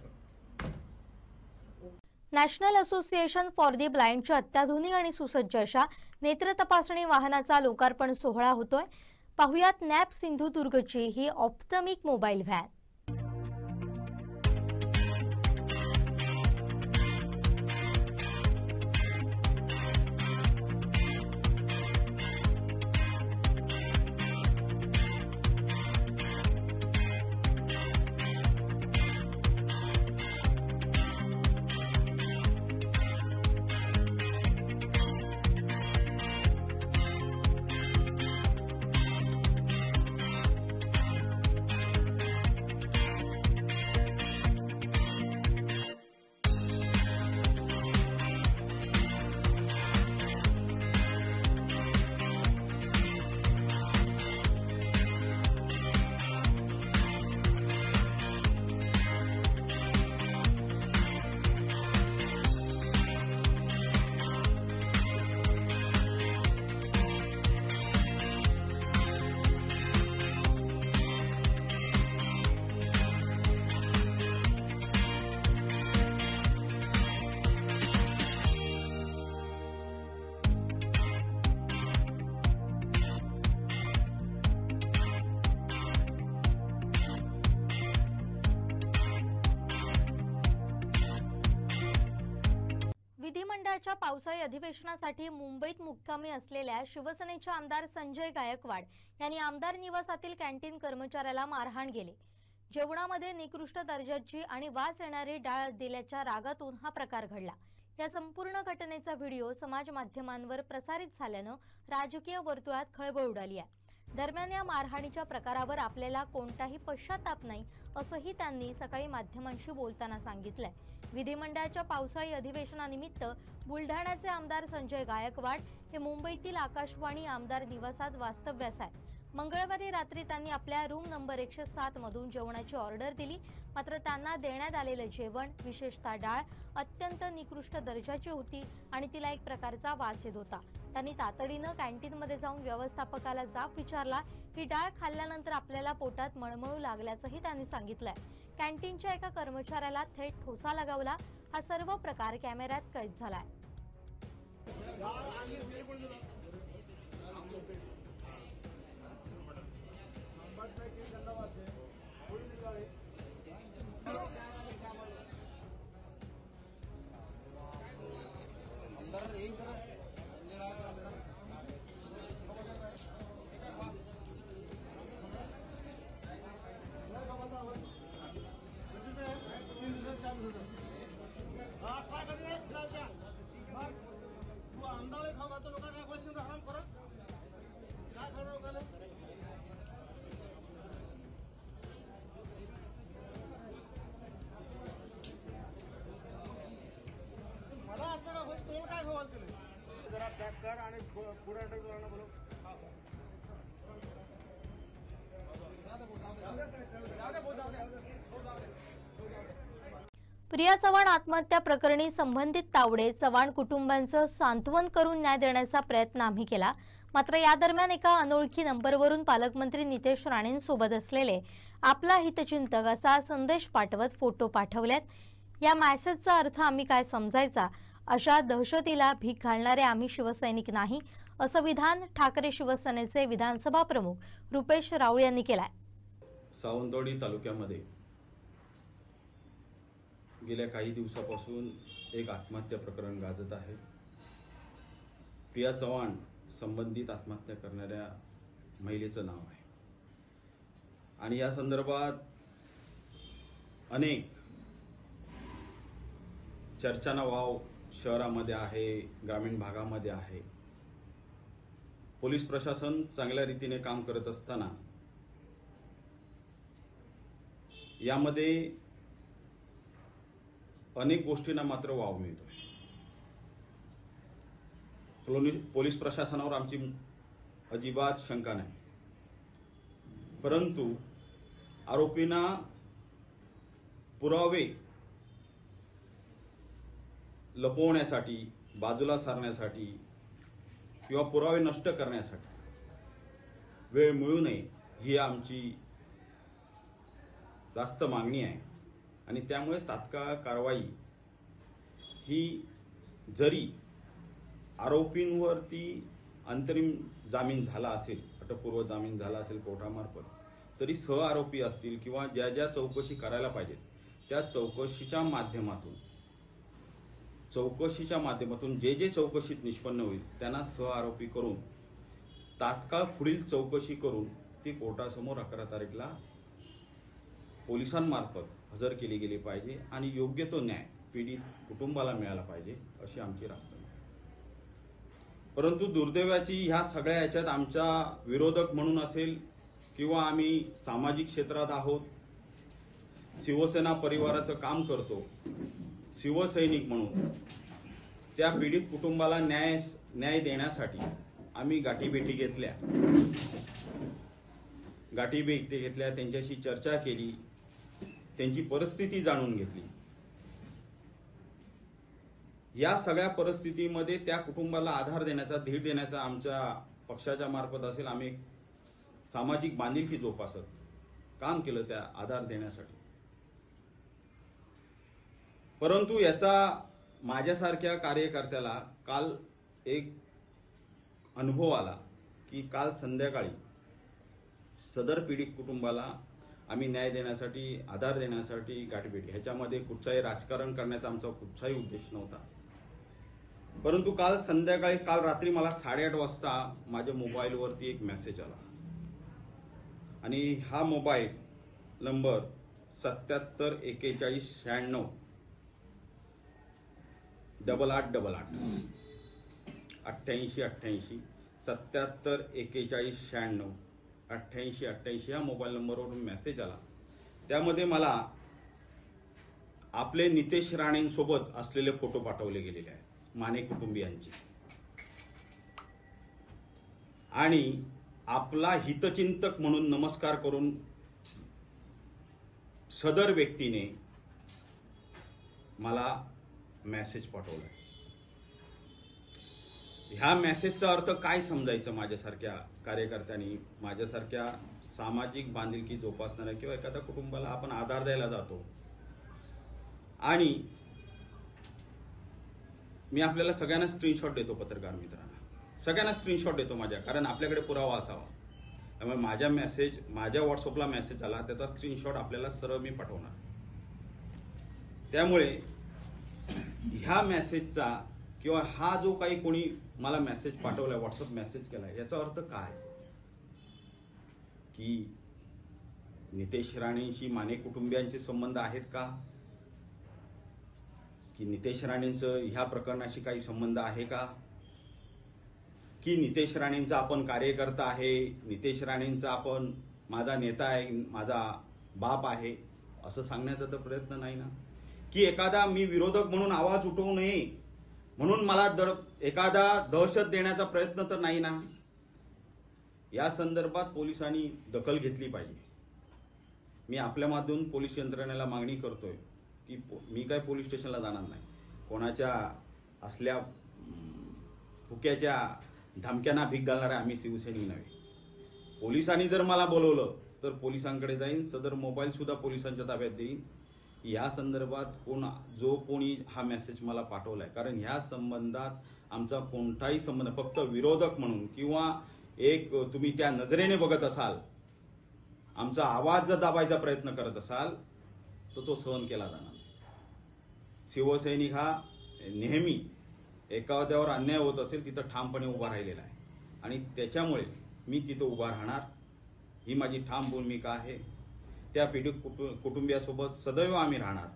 नॅशनल असोसिएशन फॉर दी ब्लाइंडच्या अत्याधुनिक आणि सुसज्ज अशा नेत्र तपासणी वाहनाचा लोकार्पण सोहळा होतोय. पाहुयात नॅप सिंधुदुर्गची ही ऑप्थमिक मोबाईल व्हॅन. विधिमंडळाच्या पावसाळी अधिवेशनासाठी मुंबईत मुक्कामी असलेल्या शिवसेनेचे आमदार संजय गायकवाड यांनी आमदार निवासातील कॅन्टीन कर्मचाऱ्याला मारहाण केली. जेवणामध्ये निकृष्ट दर्जाची आणि वास येणारी डाळ दिल्याच्या रागातून हा प्रकार घडला. या संपूर्ण घटनेचा व्हिडिओ समाज माध्यमांवर प्रसारित झाल्यानं राजकीय वर्तुळात खळबळ उडाली आहे. दरम्यान या मारहाणीच्या प्रकारावर आपल्याला कोणताही पश्चाताप नाही असंही त्यांनी सकाळी माध्यमांशी बोलताना सांगितलंय. विधिमंडळाच्या पावसाळी अधिवेशनानिमित्त बुलढाण्याचे आमदार संजय गायकवाड हे मुंबईतील आकाशवाणी आमदार निवासात वास्तव्यास आहेत. मंगळवारी रात्री त्यांनी आपल्या रूम नंबर 107 मधून जेवणाची ऑर्डर दिली. मात्र त्यांना देण्यात आलेलं जेवण विशेषतः डाळ अत्यंत निकृष्ट दर्जाची होती आणि तिला एक प्रकारचा वास येत होता. त्यांनी तातडीनं कॅन्टीनमध्ये जाऊन व्यवस्थापकाला जाब विचारला. ही डाळ खाल्ल्यानंतर आपल्याला पोटात मळमळू लागल्याचंही त्यांनी सांगितलंय. कॅन्टीनच्या एका कर्मचाऱ्याला थेट ठोसा लगावला. हा सर्व प्रकार कॅमेऱ्यात कैद झालाय. प्रिया चव्हाण आत्महत्या प्रकरणी संबंधित तावडे चव्हाण कुटुंबांचं सांत्वन करून न्याय देण्याचा प्रयत्न आम्ही केला. मात्र या दरम्यान एका अनोळखी नंबरवरून पालकमंत्री नितेश राणेंसोबत असलेले आपला हितचिंतक असा संदेश पाठवत फोटो पाठवलेत. या मेसेजचा अर्थ आम्ही काय समजायचा? अशा दहशतीला भीक घालणारे आम्ही शिवसैनिक नाही असं विधान ठाकरे शिवसेनेचे विधानसभा प्रमुख रुपेश राऊळ यांनी केलंय. सावंतवाडी तालुक्यामध्ये गेल्या काही दिवसापासून एक आत्महत्या प्रकरण गाजत आहे. प्रिया चव्हाण संबंधित आत्महत्या करणाऱ्या महिलेचं नाव आहे आणि या संदर्भात अनेक चर्चांना वाव शहरामध्ये आहे, ग्रामीण भागामध्ये आहे. पोलीस प्रशासन चांगल्या रीतीने काम करत असताना यामध्ये अनेक गोष्टींना मात्र वाव मिळतोय. पोलीस प्रशासनावर आमची अजिबात शंका नाही, परंतु आरोपींना पुरावे लपवण्यासाठी, बाजूला सारण्यासाठी किंवा पुरावे नष्ट करण्यासाठी वेळ मिळू नये ही आमची जास्त मागणी आहे. आणि त्यामुळे तात्काळ कारवाई ही, जरी आरोपींवरती अंतरिम जामीन झाला असेल, अटकपूर्व जामीन झाला असेल कोर्टामार्फत, तरी सह आरोपी असतील किंवा ज्या ज्या चौकशी करायला पाहिजेत त्या चौकशीच्या माध्यमातून जे जे चौकशीत निष्पन्न होईल त्यांना सह आरोपी करून तात्काळ पुढील चौकशी करून ती कोर्टासमोर 11 तारीखला पोलिसांमार्फत हजर केली गेली पाहिजे आणि योग्य तो न्याय पीडित कुटुंबाला मिळाला पाहिजे अशी आमची रास्त आहे. परंतु दुर्दैवाची ह्या सगळ्या याच्यात आमचा विरोधक म्हणून असेल किंवा आम्ही सामाजिक क्षेत्रात आहोत, शिवसेना परिवाराचं काम करतो, शिवसैनिक म्हणून त्या पीडित कुटुंबाला न्याय देण्यासाठी आम्ही गाठीभेटी घेतल्या, त्यांच्याशी चर्चा केली, त्यांची परिस्थिती जाणून घेतली. या सगळ्या परिस्थितीमध्ये त्या कुटुंबाला आधार देण्याचा, धीर देण्याचा आमच्या पक्षाच्या मार्फत असेल, आम्ही सामाजिक बांधिलकी जोपासत काम केलं त्या आधार देण्यासाठी. परंतु याचा माझ्यासारख्या कार्यकर्त्याला काल एक अनुभव आला की काल संध्याकाळी सदर पीडित कुटुंबाला आम्ही न्याय देण्यासाठी, आधार देण्यासाठी गाठीभेटी, ह्याच्यामध्ये कुठचाही राजकारण करण्याचा आमचा कुठचाही उद्देश नव्हता. परंतु काल रात्री मला 8:30 वाजता माझ्या मोबाईलवरती एक मेसेज आला आणि हा मोबाईल नंबर 77 41 96 8888 88 88 77 41 96 88 88 या मोबाईल नंबरवरून मेसेज आला. त्यामध्ये मला आपले नितेश राणेंसोबत असलेले फोटो पाठवले गेलेले आहेत, माने कुटुंबियांची, आणि आपला हितचिंतक म्हणून नमस्कार करून सदर व्यक्तीने मला मेसेज पाठवला. ह्या मेसेजचा अर्थ काय समजायचं माझ्यासारख्या कार्यकर्त्यांनी, माझ्यासारख्या सामाजिक बांधिलकी जोपासणाऱ्या किंवा एखाद्या कुटुंबाला आपण आधार द्यायला जातो आणि मी आपल्याला सगळ्यांना स्क्रीनशॉट देतो, पत्रकार मित्रांना सगळ्यांना स्क्रीनशॉट देतो माझ्या, कारण आपल्याकडे पुरावा असावा. त्यामुळे माझ्या व्हॉट्सअपला मेसेज आला, त्याचा स्क्रीनशॉट आपल्याला सरळ मी पाठवणार. त्यामुळे ह्या मेसेजचा किंवा हा जो काही कोणी मला मेसेज पाठवलाय, व्हॉट्सअप मेसेज केलाय, याचा अर्थ काय की नितेश राणेंशी माने कुटुंबियांचे संबंध आहेत का, की नितेश राणेंचं ह्या प्रकरणाशी काही संबंध आहे का, की नितेश राणेंचा आपण कार्यकर्ता आहे, नितेश राणेंचा आपण माझा नेता आहे, माझा बाप आहे असं सांगण्याचा तर प्रयत्न नाही ना, की एखादा मी विरोधक म्हणून आवाज उठवू नये म्हणून मला एखादा दहशत देण्याचा प्रयत्न तर नाही ना. या संदर्भात पोलिसांनी दखल घेतली पाहिजे. मी आपल्या माध्यमातून पोलीस यंत्रणेला मागणी करतोय की मी काय पोलीस स्टेशनला जाणार नाही, कोणाच्या असल्या फुक्याच्या धमक्यांना भीक घालणारे आम्ही शिवसैनिक नव्हे. पोलिसांनी जर मला बोलवलं तर पोलिसांकडे जाईन, सदर मोबाईल सुद्धा पोलिसांच्या ताब्यात देईन. या संदर्भात जो कोणी हा मेसेज मला पाठवलाय, कारण ह्या संबंधात आमचा कोणताही संबंध, फक्त विरोधक म्हणून किंवा एक तुम्ही त्या नजरेने बघत असाल, आमचा आवाज जर दाबायचा प्रयत्न करत असाल तर तो सहन केला जाणार. शिवसैनिक हा नेहमी एखाद्यावर अन्याय होत असेल तिथं ठामपणे उभा राहिलेला आहे आणि त्याच्यामुळे मी तिथं उभा राहणार. ही माझी ठाम भूमिका आहे. त्या पीडित कुटुंबियासोबत सदैव आम्ही राहणार.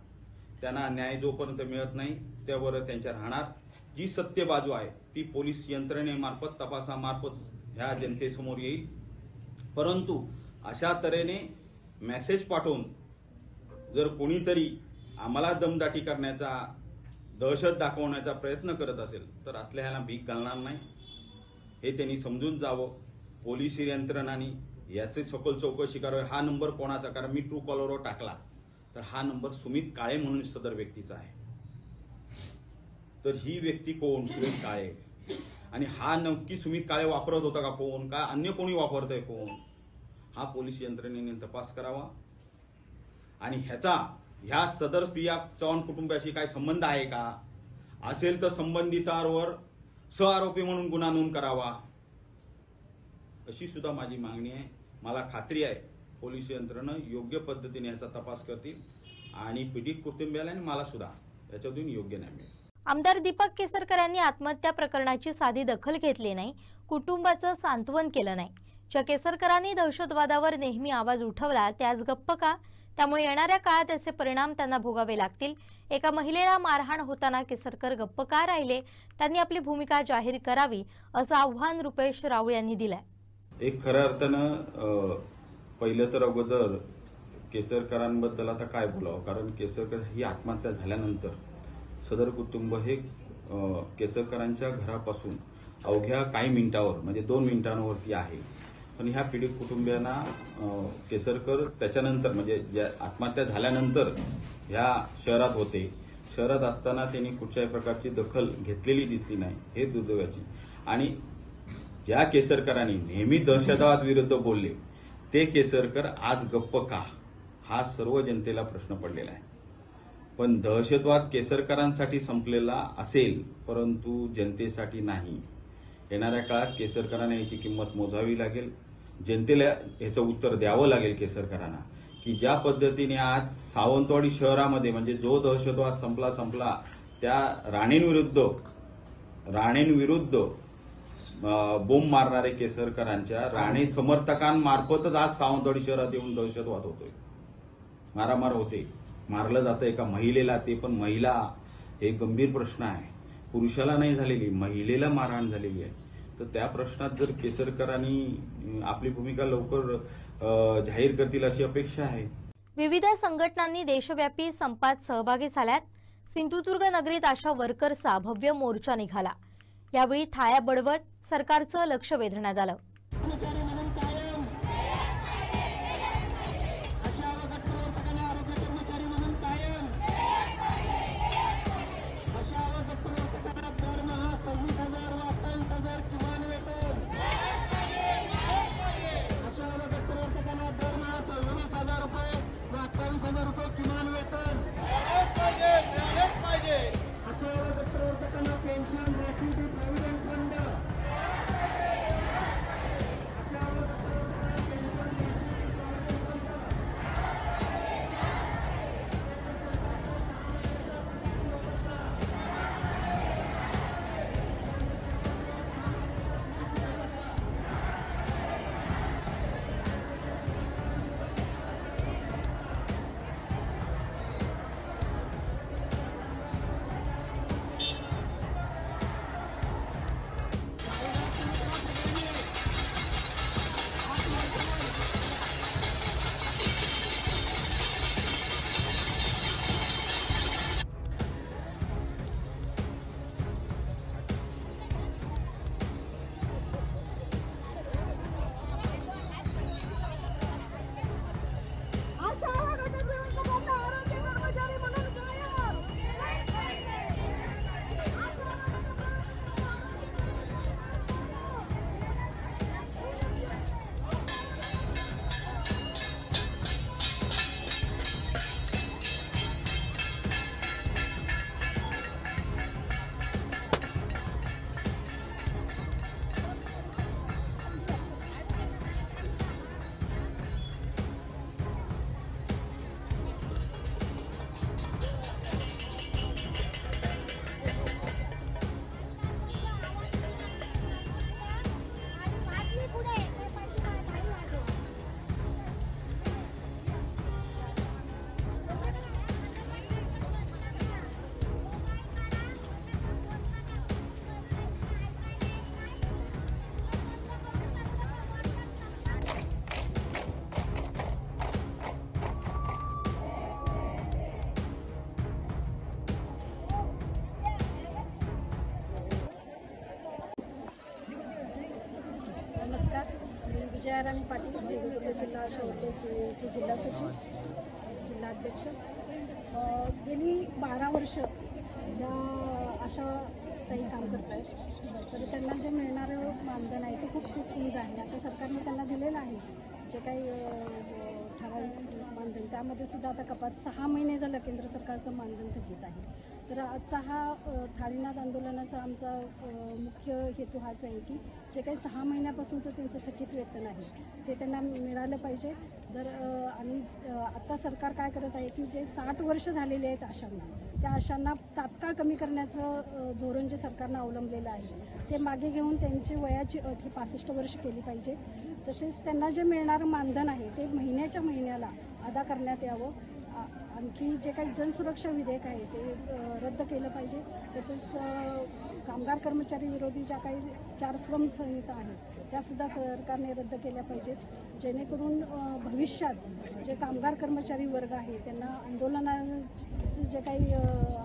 त्यांना न्याय जोपर्यंत मिळत नाही त्यावर त्यांच्या राहणार. जी सत्य बाजू आहे ती पोलीस यंत्रणेमार्फत, तपासामार्फत ह्या जनतेसमोर येईल. परंतु अशा तऱ्हेने मेसेज पाठवून जर कोणीतरी आम्हाला दमदाटी करण्याचा, दहशत दाखवण्याचा प्रयत्न करत असेल तर असल्या ह्याला भीक घालणार नाही, हे त्यांनी समजून जावं. पोलीस यंत्रणांनी याचे सखोल चौकशी करावी. हा नंबर कोणाचा, कारण मी ट्रू कॉलरवर टाकला तर हा नंबर सुमित काळे म्हणून सदर व्यक्तीचा आहे. तर ही व्यक्ती कोण, सुमित काळे, आणि हा नक्की सुमित काळे वापरत होता का फोन, का अन्य कोणी वापरतंय फोन, हा पोलीस यंत्रणेने तपास करावा. आणि ह्या सदर प्रिया चव्हाण कुटुंबाशी काय संबंध आहे का, असेल तर संबंधितांवर सहआरोपी म्हणून गुन्हा नोंद करावा, अशी सुद्धा माझी मागणी आहे. मला खात्री आहे पोलीस यंत्रणा योग्य पद्धतीने याचा तपास करतील आणि पीडित कुटुंबियाला आणि मला सुद्धा याच्यातून योग्य न्याय मिळेल. आमदार दीपक केसरकर यांनी आत्महत्या प्रकरणाची साधी दखल घेतली नाही, कुटुंबाचं सांत्वन केलं नाही. ज्या केसरकरांनी दहशतवादावर नेहमी आवाज उठवला ते आज गप्प का? त्यामुळे येणाऱ्या काळात त्याचे परिणाम त्यांना भोगावे लागतील. एका महिलेला मारहाण होताना केसरकर गप्प का राहिले? त्यांनी आपली भूमिका जाहीर करावी असं आव्हान रुपेश राऊळ यांनी दिलंय. एक खऱ्या अर्थानं पहिलं तर अगोदर केसरकरांबद्दल आता काय बोलावं, कारण केसरकर ही आत्महत्या झाल्यानंतर सदर कुटुंब हे केसरकरांच्या घरापासून अवघ्या काही मिनिटावर म्हणजे 2 मिनिटांवरती आहे. पण ह्या पीडित कुटुंबियांना केसरकर त्याच्यानंतर म्हणजे ज्या आत्महत्या झाल्यानंतर ह्या शहरात होते. शहरात असताना त्यांनी कुठल्याही प्रकारची दखल घेतलेली दिसली नाही, हे दुर्दैवाची. आणि ज्या केसरकरांनी नेहमी दहशतवाद विरुद्ध बोलले ते केसरकर आज गप्प का, हा सर्व जनतेला प्रश्न पडलेला आहे. पण दहशतवाद केसरकरांसाठी संपलेला असेल, परंतु जनतेसाठी नाही. येणाऱ्या काळात केसरकरांना याची किंमत मोजावी लागेल. जनतेला याचं उत्तर द्यावं लागेल केसरकरांना, की ज्या पद्धतीने आज सावंतवाडी शहरामध्ये म्हणजे जो दहशतवाद संपला त्या राणेंविरुद्ध बोंब मारणारे केसरकरांच्या राणे समर्थकांमार्फतच आज सावंतवाडी शहरात येऊन दहशतवाद होतोय, मारामार होते, मारलं जातं एका महिलेला, ते पण महिला. हे गंभीर प्रश्न आहे. पुरुषाला नाही झालेली, महिलेला मारहाण झालेली आहे. तर त्या प्रश्नात जर केसरकरांनी आपली भूमिका लवकर जाहीर करतील अशी अपेक्षा आहे. विविध संघटनांनी देशव्यापी संपात सहभागी झाल्यात. सिंधुदुर्ग नगरीत अशा वर्कर्सचा भव्य मोर्चा निघाला. यावेळी थाळ्या बडवत सरकारचं लक्ष वेधण्यात आलं. विजयाराणी पाटील, सिंधुदुर्ग जिल्हा शौर्यसेनेचे जिल्हा सचिव, जिल्हाध्यक्ष. गेली 12 वर्ष या अशा ताई काम करत आहेत, तर त्यांना जे मिळणारं मानधन आहे ते खूप कमी आहे. आता सरकारने त्यांना दिलेलं आहे जे काही ठराविक मानधन, त्यामध्ये सुद्धा आता कपात 6 महिने झालं केंद्र सरकारचं मानधन थकीत आहे. तर आजचा हा थाळीनाथ आंदोलनाचा आमचा मुख्य हेतू हाच आहे की जे काही 6 महिन्यापासूनचं त्यांचं थकीत वेतन आहे ते त्यांना मिळालं पाहिजे. आणि आता सरकार काय करत आहे की जे 60 वर्ष झालेले आहेत आशांना, त्या आशांना तात्काळ कमी करण्याचं धोरण जे सरकारनं अवलंबलेलं आहे ते मागे घेऊन त्यांची वयाची अट ही 65 वर्ष केली पाहिजे. तसेच त्यांना जे मिळणारं मानधन आहे ते महिन्याच्या महिन्याला अदा करण्यात यावं. आणखी जे काही जनसुरक्षा विधेयक आहे ते रद्द केलं पाहिजे. तसेच कामगार कर्मचारी विरोधी ज्या काही 4 श्रम संहिता आहेत त्यासुद्धा सरकारने रद्द केल्या पाहिजेत, जेणेकरून भविष्यात जे कामगार कर्मचारी वर्ग आहे त्यांना आंदोलनाचं जे काही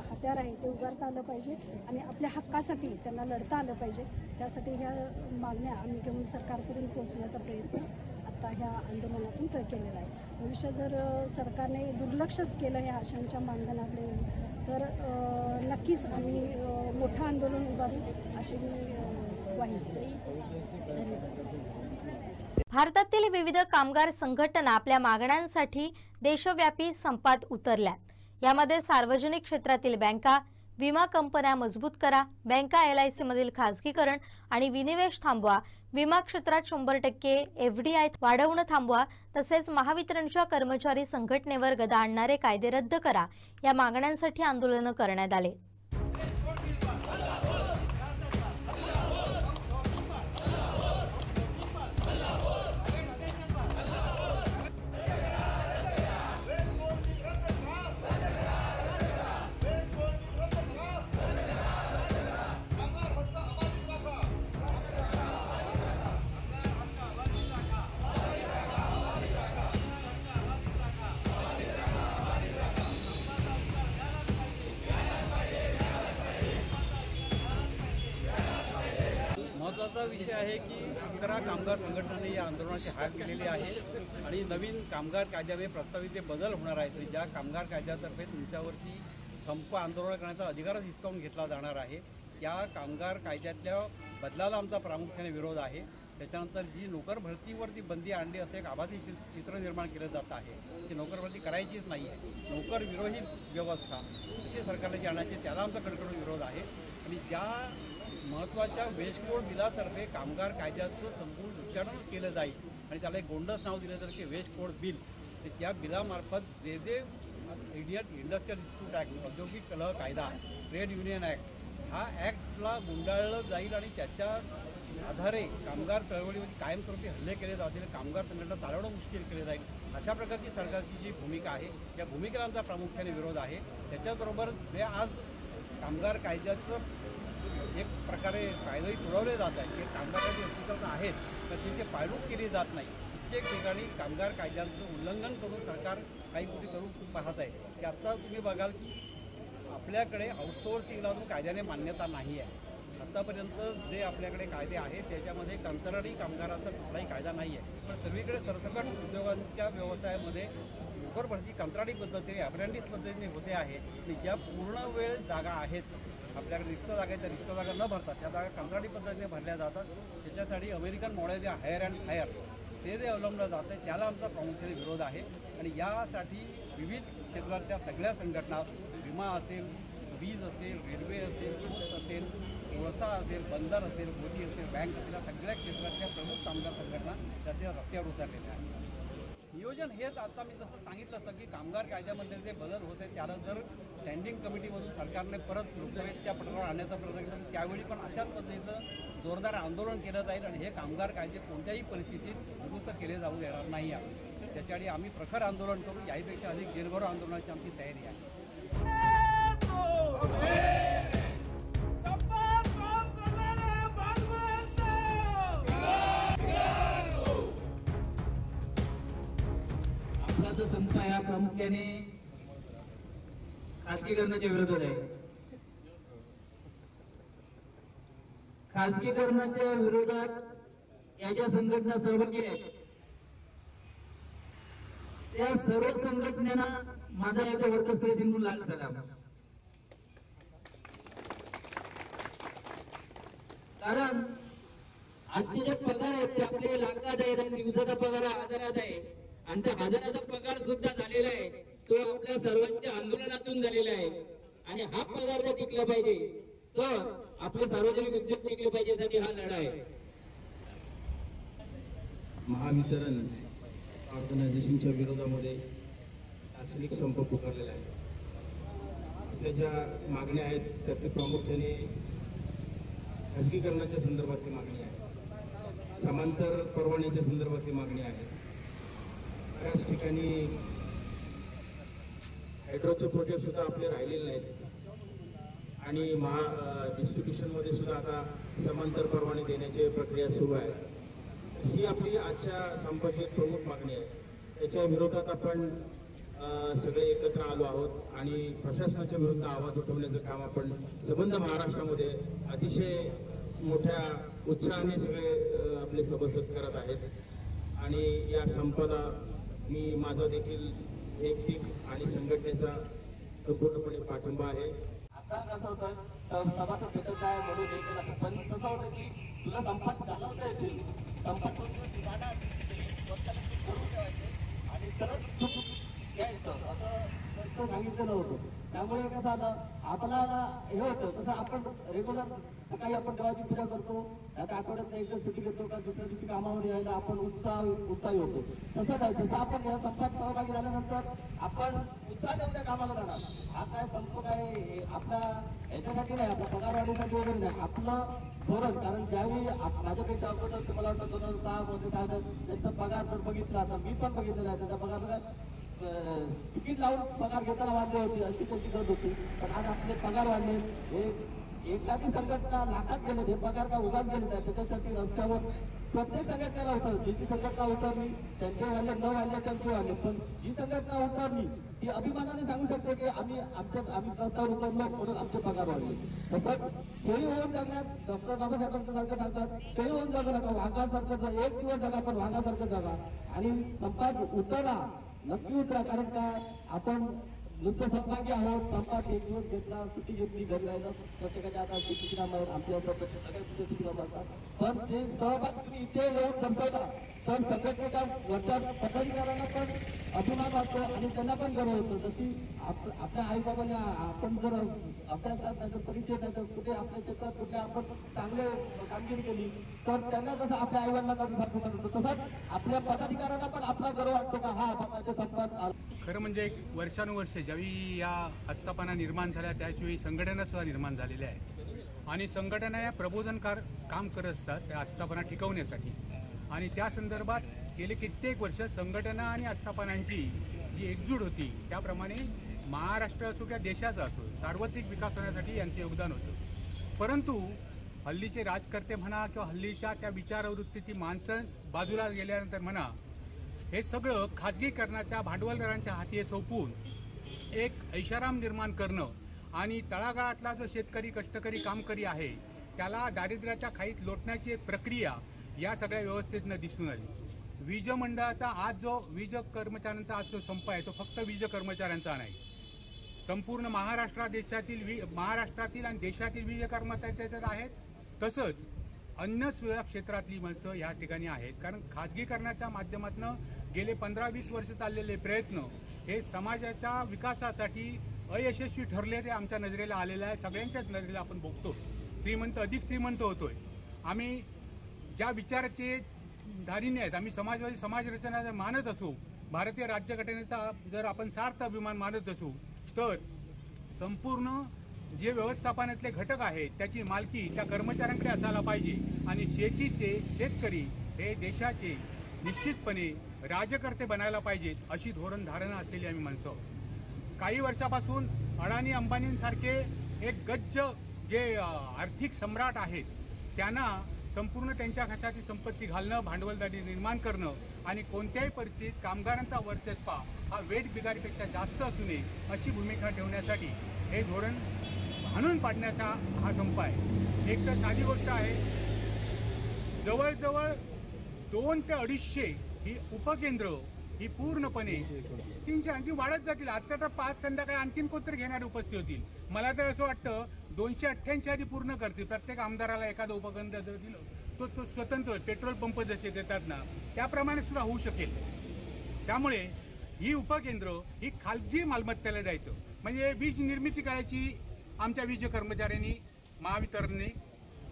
हत्यार आहे ते उभारता आलं पाहिजे आणि आपल्या हक्कासाठी त्यांना लढता आलं पाहिजे. त्यासाठी ह्या मागण्या आम्ही घेऊन सरकारपर्यंत पोहोचण्याचा प्रयत्न आता ह्या आंदोलनातून केलेला आहे. भविष्यात जर सरकारने दुर्लक्षच केलं ह्या आशांच्या मानधनाकडे तर नक्कीच आम्ही मोठं आंदोलन उभारू अशी मी ग्वाही देते. भारतातील विविध कामगार संघटना आपल्या मागण्यांसाठी देशव्यापी संपात उतरल्या. यामध्ये सार्वजनिक क्षेत्रातील बँका, विमा कंपन्या मजबूत करा, बँका LIC मधील खासगीकरण आणि विनिवेश थांबवा, विमा क्षेत्रात 100% FDI वाढवणं थांबवा, तसेच महावितरणच्या कर्मचारी संघटनेवर गदा आणणारे कायदे रद्द करा या मागण्यांसाठी आंदोलन करण्यात आले. महत्त्वाचा विषय आहे की 11 कामगार संघटनांनी या आंदोलनाची हाक केलेली आहे आणि नवीन कामगार कायद्यामध्ये प्रस्तावित जे बदल होणार आहेत, ज्या कामगार कायद्यातर्फे तुमच्यावरती संप आंदोलन करण्याचा अधिकारच हिसकावून घेतला जाणार आहे, त्या कामगार कायद्यातल्या बदलाला आमचा प्रामुख्याने विरोध आहे. त्याच्यानंतर जी नोकर भरतीवरती बंदी आणली असं एक आभासी चित्र निर्माण केलं जात आहे की नोकर भरती करायचीच नाही आहे, नोकर विरोधी व्यवस्था अशी सरकारने जी आणायची त्याला आमचा कडकडून विरोध आहे. आणि ज्या महत्त्वाच्या वेज कोड बिलातर्फे कामगार कायद्याचं संपूर्ण उच्चारण केलं जाईल आणि त्याला एक गोंडस नाव दिलं जातं की वेज कोड बिल, तर त्या बिलामार्फत जे इंडियन इंडस्ट्रियल डिस्प्यूट ॲक्ट, औद्योगिक कलह कायदा, ट्रेड युनियन ॲक्ट, हा ॲक्टला गुंडाळलं जाईल आणि त्याच्या आधारे कामगार चळवळीमध्ये कायमस्वरूपी हल्ले केले जातील, कामगार संघटना चालवणं मुश्किल केले जाईल. अशा प्रकारची सरकारची जी भूमिका आहे त्या भूमिकेला आमचा प्रामुख्याने विरोध आहे. त्याच्याबरोबर जे आज कामगार कायद्याचं एक प्रकारे कायदेही तुडवले जात आहे की कामगारांची अस्तित्व आहेत तर त्याची पायरूप केली जात नाही. प्रत्येक ठिकाणी कामगार कायद्यांचं उल्लंघन करून सरकार काही गोष्टी करून पाहत आहे. की आत्ता तुम्ही बघाल की आपल्याकडे आउटसोर्सिंगला अजून कायद्याने मान्यता नाही आहे. आत्तापर्यंत जे आपल्याकडे कायदे आहेत त्याच्यामध्ये कंत्राटी कामगारांचा कुठलाही कायदा नाही आहे. पण सर्वीकडे सरसकट उद्योगांच्या व्यवसायामध्ये नोकर भरती कंत्राटी पद्धतीने, अप्रेंटिस पद्धतीने होते आहे. आणि ज्या पूर्ण वेळ जागा आहेत आपल्याकडे रिक्त जागा आहेत, त्या रिक्त जागा न भरतात त्या जागा कंत्राटी पद्धतीने भरल्या जातात. त्याच्यासाठी अमेरिकन मॉडेल जे हायर अँड हायर ते जे अवलंबलं जातं आहे त्याला आमचा प्रामुख्याने विरोध आहे. आणि यासाठी विविध क्षेत्रातल्या सगळ्या संघटना, विमा असेल, वीज असेल, रेल्वे असेल, पोस्ट असेल, कोळसा असेल, बंदर असेल, मोदी असेल, बँक असेल, सगळ्या क्षेत्रातल्या प्रमुख कामगार संघटना त्याच्या रस्त्यावर उतरलेल्या आहेत. नियोजन हेच आता मी जसं सांगितलं असतं की कामगार कायद्यामध्ये जे बदल होते त्याला जर स्टँडिंग कमिटीमधून सरकारने परत लोकसभेच्या पटलावर आणण्याचा प्रयत्न केला त्यावेळी पण अशाच पद्धतीचं जोरदार आंदोलन केलं जाईल आणि हे कामगार कायदे कोणत्याही परिस्थितीत दुरुस्त केले जाऊ देणार नाही आहे. त्याच्यासाठी आम्ही प्रखर आंदोलन करू, याहीपेक्षा अधिक दीर्घ आंदोलनाची आमची तयारी आहे. जो संप आहे हा प्रामुख्याने खासगीकरणाच्या विरोधात आहे. खासगीकरणाच्या विरोधात या ज्या संघटना सहभागी आहेत त्या सर्व संघटनेला माझा याच्या वर्कर्स प्रेसिडेंट म्हणून लागू झाला. कारण आजचे जे पगार आहेत ते आपले लाखात आहेत आणि दिवसाचा पगार हजारात आहे आणि त्या हजाराचा पगार सुद्धा झालेला आहे तो आपल्या सर्वांच्या आंदोलनातून झालेला आहे आणि हा पगार जर टिकला पाहिजे तर आपले सार्वजनिक उद्योग टिकले पाहिजे यासाठी हा लढा आहे. महावितरण ऑर्गनायझेशनच्या विरोधामध्ये तात्कालिक संप पुकारलेला आहे. त्या ज्या मागण्या आहेत त्यातले प्रामुख्याने खाजगीकरणाच्या संदर्भातली मागणी आहे, समांतर परवान्याच्या संदर्भातली मागणी आहे. बऱ्याच ठिकाणी हायड्रोचे प्रोजेक्ट सुद्धा आपले राहिलेले नाहीत आणि डिस्ट्रीब्युशनमध्ये सुद्धा आता समांतर परवाने देण्याची प्रक्रिया सुरू आहे. ही आपली आजच्या संपाची प्रमुख मागणी आहे. त्याच्या विरोधात आपण सगळे एकत्र आलो आहोत आणि प्रशासनाच्या विरुद्ध आवाज उठवण्याचं काम आपण संबंध महाराष्ट्रामध्ये अतिशय मोठ्या उत्साहाने सगळे आपले सभासद करत आहेत आणि या संपाला मी माझा देखील वैयक्तिक आणि संघटनेचा पूर्णपणे पाठिंबा आहे. आता कसं होतं सभासद भेटत काय म्हणून हे केलं पण तसं होतं की तुला संपात घालवता येतील संपात करून ठेवायचे आणि तरच घ्यायचं असं सांगितलेलं होतं. त्यामुळे कसं झालं आपल्याला हे होतं तसं आपण रेग्युलर सकाळी आपण देवाची पूजा करतो आता आठवड्यात एकदा सुट्टी घेतो का दुसऱ्या दिवशी कामावर यायला आपण उत्साही होतो. तसंच आहे तसं आपण या संपात सहभागी झाल्यानंतर आपण उत्साहाने उद्या कामाला राहणार. हा काय संप काय आपल्या याच्यासाठी नाही आपल्या पगारवाढीसाठी वगैरे नाही आपलं धोरण. कारण ज्यावेळी माझ्यापेक्षा अगोदर मला वाटतं 2006 मध्ये काय त्यांचा पगार जर बघितला तर मी पण बघितलेला आहे त्याचा पगार तिकीट लावून पगार घेताना वाढले होते अशी त्याची गरज होती. पण आज आपले पगार वाढले हे एखादी संघटना लाखात गेले हे पगार का उगाच गेले नाही त्याच्यासाठी रस्त्यावर प्रत्येक संघटनेला उतरली. जी संघटना उतरली त्यांचे वाढले न वाढले त्यांचे वाढले पण जी संघटना उतरली ती अभिमानाने सांगू शकते की आम्ही रस्त्यावर उतरलो म्हणून आमचे पगार वाढले. तसंच खेळी होऊन जगण्यात डॉक्टर बाबासाहेबांचं सारखं सांगतात खेळी होऊन जगू नका वाघासारखं एक दिवस जगा पण वाघासारखं जगा आणि संपात उतरा नक्की उतरा. कारण का आपण नुसतं सहभागी आहोत संपात एक दिवस घेतला सुट्टी घेतली घरी राहिलं प्रत्येकाच्या आता सुट्टी कामं आहेत आमच्या सगळ्या सुट्टी कामं असतात पण ते सहभाग तुम्ही इथे येऊन संपवला तर संघटनेच्या वरच्या पदाधिकाऱ्यांना पण अभिमान वाटतो आणि त्यांना पण गर्व होतो. जशी आपल्या आईबाबांना आपण जर अभ्यासात त्याचा परिचय त्याचं कुठे आपल्या क्षेत्रात कुठे आपण चांगले कामगिरी केली तर त्यांना जसं आपल्या आईवडिलांना अभिमान होतो तसंच आपल्या पदाधिकाऱ्यांना पण आपला गर्व वाटतो का हा माझ्या संपात आला. खरं म्हणजे वर्षानुवर्षे ज्यावेळी या आस्थापना निर्माण झाल्या त्याचवेळी संघटना सुद्धा निर्माण झालेल्या आहेत आणि संघटना या प्रबोधनकार काम करत असतात त्या आस्थापना टिकवण्यासाठी आणि त्या संदर्भात गेले कित्येक वर्ष संघटना आणि आस्थापनांची जी एकजूट होती त्याप्रमाणे महाराष्ट्र असो किंवा देशाचा असो सार्वत्रिक विकास होण्यासाठी यांचं योगदान होतं. परंतु हल्लीचे राजकर्ते म्हणा किंवा हल्लीच्या त्या विचारवृत्तीची माणसं बाजूला गेल्यानंतर म्हणा हे सगळं खाजगीकरणाच्या भांडवलदारांच्या हाती सोपवून एक ऐशाराम निर्माण करणं आणि तळागाळातला जो शेतकरी कष्टकरी कामकरी आहे त्याला दारिद्र्याच्या खाईत लोटण्याची एक प्रक्रिया या सगळ्या व्यवस्थेतनं दिसून आली. वीज मंडळाचा आज जो वीज कर्मचाऱ्यांचा आज जो संप आहे तो फक्त वीज कर्मचाऱ्यांचा नाही संपूर्ण महाराष्ट्रातील आणि देशातील वीज कर्मचारी आहेत. तसंच अन्न सुविधा क्षेत्रातली माणसं या ठिकाणी आहेत. कारण खाजगीकरणाच्या माध्यमातून गेले 15-20 वर्ष चाललेले प्रयत्न हे समाजाच्या विकासासाठी अयशस्वी ठरले ते आमच्या नजरेला आलेलं आहे. सगळ्यांच्याच नजरेला आपण बघतो. श्रीमंत अधिक श्रीमंत होतोय. आम्ही ज्या विचाराचे धारिणी आहेत आम्ही समाजवादी समाज रचना जर मानत असू भारतीय राज्यघटनेचा जर आपण सार्थ अभिमान मानत असू तर संपूर्ण जे व्यवस्थापनातले घटक आहेत त्याची मालकी त्या कर्मचाऱ्यांकडे असायला पाहिजे आणि शेतकरी हे देशाचे निश्चितपणे राजकर्ते बनायला पाहिजेत अशी धोरण धारणा असलेली आम्ही माणसं. काही वर्षापासून अडाणी अंबानींसारखे एक गज्ज जे आर्थिक सम्राट आहेत त्यांना संपूर्ण त्यांच्या घशाची संपत्ती घालणं भांडवलदारी निर्माण करणं आणि कोणत्याही परिस्थितीत कामगारांचा वर्चस्व हा वेठ बिगारीपेक्षा जास्त असू नये अशी भूमिका ठेवण्यासाठी हे धोरण हाणून पाडण्याचा हा संप आहे. एक तर साधी गोष्ट आहे जवळजवळ 200 ते 250 ही उपकेंद्र ही पूर्णपणे 300 आणखी वाढत जातील. आजच्या तर 5 संध्याकाळी आणखीन कोणतरी घेणारे उपस्थित होतील. मला तर असं वाटतं 288 आधी पूर्ण करतील. प्रत्येक आमदाराला एखादं उपकेंद्र जर दिलं तो स्वतंत्र पेट्रोल पंप जसे देतात ना त्याप्रमाणे सुद्धा होऊ शकेल. त्यामुळे ही उपकेंद्र ही खालची मालमत्तेला जायचं म्हणजे वीज निर्मिती करायची आमच्या वीज कर्मचाऱ्यांनी महावितरणने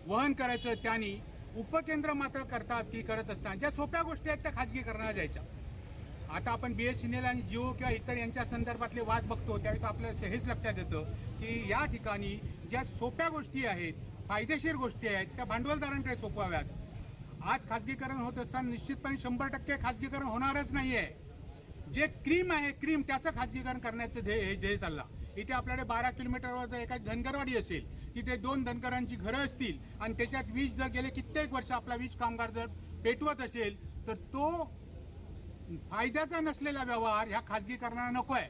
वहन करायचं. त्यांनी उपकेंद्र मात्र करतात की करत असतात ज्या सोप्या गोष्टी आहेत त्या खाजगीकरणाला जायच्या. आता आपण BSNL आणि जिओ किंवा इतर यांच्या संदर्भातले वाद बघतो त्यावेळी आपल्याला हेच लक्षात येतं की या ठिकाणी ज्या सोप्या गोष्टी आहेत फायदेशीर गोष्टी आहेत त्या भांडवलदारांकडे सोपवाव्यात. आज खाजगीकरण होत असताना निश्चितपणे 100% खाजगीकरण होणारच नाहीये. जे क्रीम आहे क्रीम त्याचं खाजगीकरण करण्याचं ध्येय चालला. इथे आपल्याकडे 12 किलोमीटरवर एका धनगरवाडी असेल तिथे 2 धनगरांची घरं असतील आणि त्याच्यात वीज जर गेले कित्येक वर्ष आपला वीज कामगार जर पेटवत असेल तर तो फायद्याचा नसलेला व्यवहार ह्या खाजगीकरणाला नको आहे.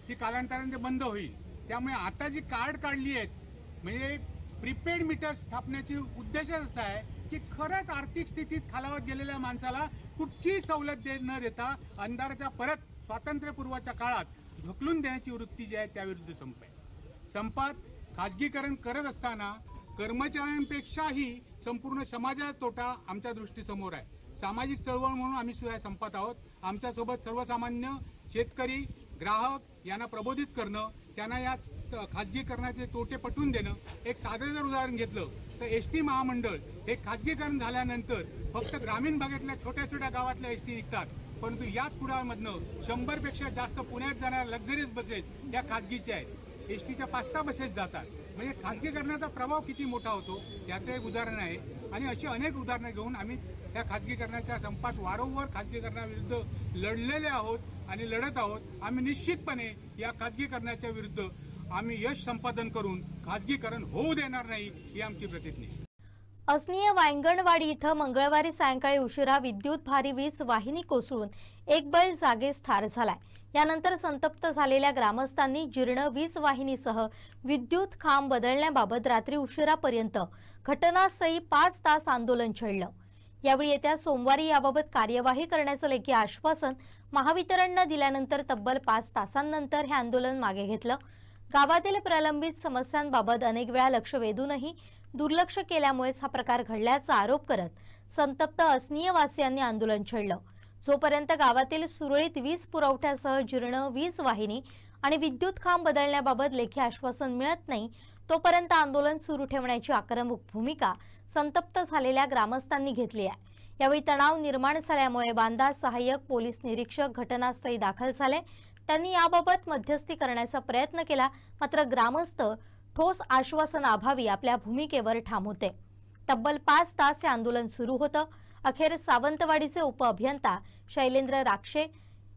ती कालांतराने बंद होईल. त्यामुळे आता जी कार्ड काढली आहेत म्हणजे प्रीपेड मीटर स्थापण्याची उद्देश असा आहे की खरंच आर्थिक स्थितीत खालावत गेलेल्या माणसाला कुठचीही सवलत न देता अंधाराच्या परत स्वातंत्र्यपूर्वाच्या काळात ढकलून देण्याची वृत्ती जी आहे त्याविरुद्ध संप आहे. संपात खाजगीकरण करत असताना कर्मचाऱ्यांपेक्षाही संपूर्ण समाजाचा तोटा आमच्या दृष्टीसमोर आहे. सामाजिक चळवळ म्हणून आम्ही सुद्धा संपात आहोत. आमच्यासोबत सर्वसामान्य शेतकरी ग्राहक यांना प्रबोधित करणं त्यांना या खाजगीकरणाचे तोटे पटवून देणं. एक साधं जर उदाहरण घेतलं तर एसटी महामंडळ हे खाजगीकरण झाल्यानंतर फक्त ग्रामीण भागातल्या छोट्या छोट्या गावातल्या एसटी निघतात परंतु याच कुडाळमधनं 100पेक्षा जास्त पुण्यात जाणाऱ्या लक्झरीज बसेस या खाजगीच्या आहेत. एसटीच्या 5-6 बसेस जातात. म्हणजे खाजगीकरणाचा प्रभाव किती मोठा होतो याचं एक उदाहरण आहे. आणि अशी अनेक उदाहरणं घेऊन आम्ही त्या खाजगीकरणाच्या संपात वारंवार खाजगीकरणाविरुद्ध लढलेले आहोत आणि लढत आहोत. आम्ही निश्चितपणे या खाजगीकरणाच्या विरुद्ध आम्ही यश संपादन करून खाजगीकरण होऊ देणार नाही ही आमची प्रतिज्ञा आहे. असनीय वांगणवाडी इथं मंगळवारी सायंकाळी उशिरा विद्युत भारी वीज वाहिनी कोसळून एक बैल जागीच ठार झालाय. यानंतर संतप्त झालेल्या ग्रामस्थांनी जीर्ण वीज वाहिनीसह विद्युत खांब बदलण्याबाबत रात्री उशिरापर्यंत घटनास्थळी 5 तास आंदोलन छेडलं. यावेळी येत्या सोमवारी याबाबत कार्यवाही करण्याचं लेखी आश्वासन महावितरणनं दिल्यानंतर तब्बल 5 तासांनंतर हे आंदोलन मागे घेतलं. गावातील प्रलंबित समस्यांबाबत अनेक वेळा लक्ष वेधूनही दुर्लक्ष केल्यामुळेच हा प्रकार घडल्याचा आरोप करत संतप्त असनीयवासियांनी आंदोलन छेडलं. जोपर्यंत गावातील सुरळीत वीज पुरवठ्यासह जीर्ण वीज वाहिनी आणि विद्युत खांब बदलण्याबाबत लेखी आश्वासन मिळत नाही तोपर्यंत आंदोलन सुरू ठेवण्याची आक्रमक भूमिका संतप्त झालेल्या ग्रामस्थांनी घेतली आहे. यावेळी तणाव निर्माण झाल्यामुळे बांदा सहाय्यक पोलीस निरीक्षक घटनास्थळी दाखल झाले. त्यांनी याबाबत मध्यस्थी करण्याचा प्रयत्न केला मात्र ग्रामस्थ ठोस आश्वासनाअभावी आपल्या भूमिकेवर ठाम होते. तब्बल 5 तास हे आंदोलन सुरू होतं. अखेर सावंतवाडीचे उपअभियंता शैलेंद्र राक्षे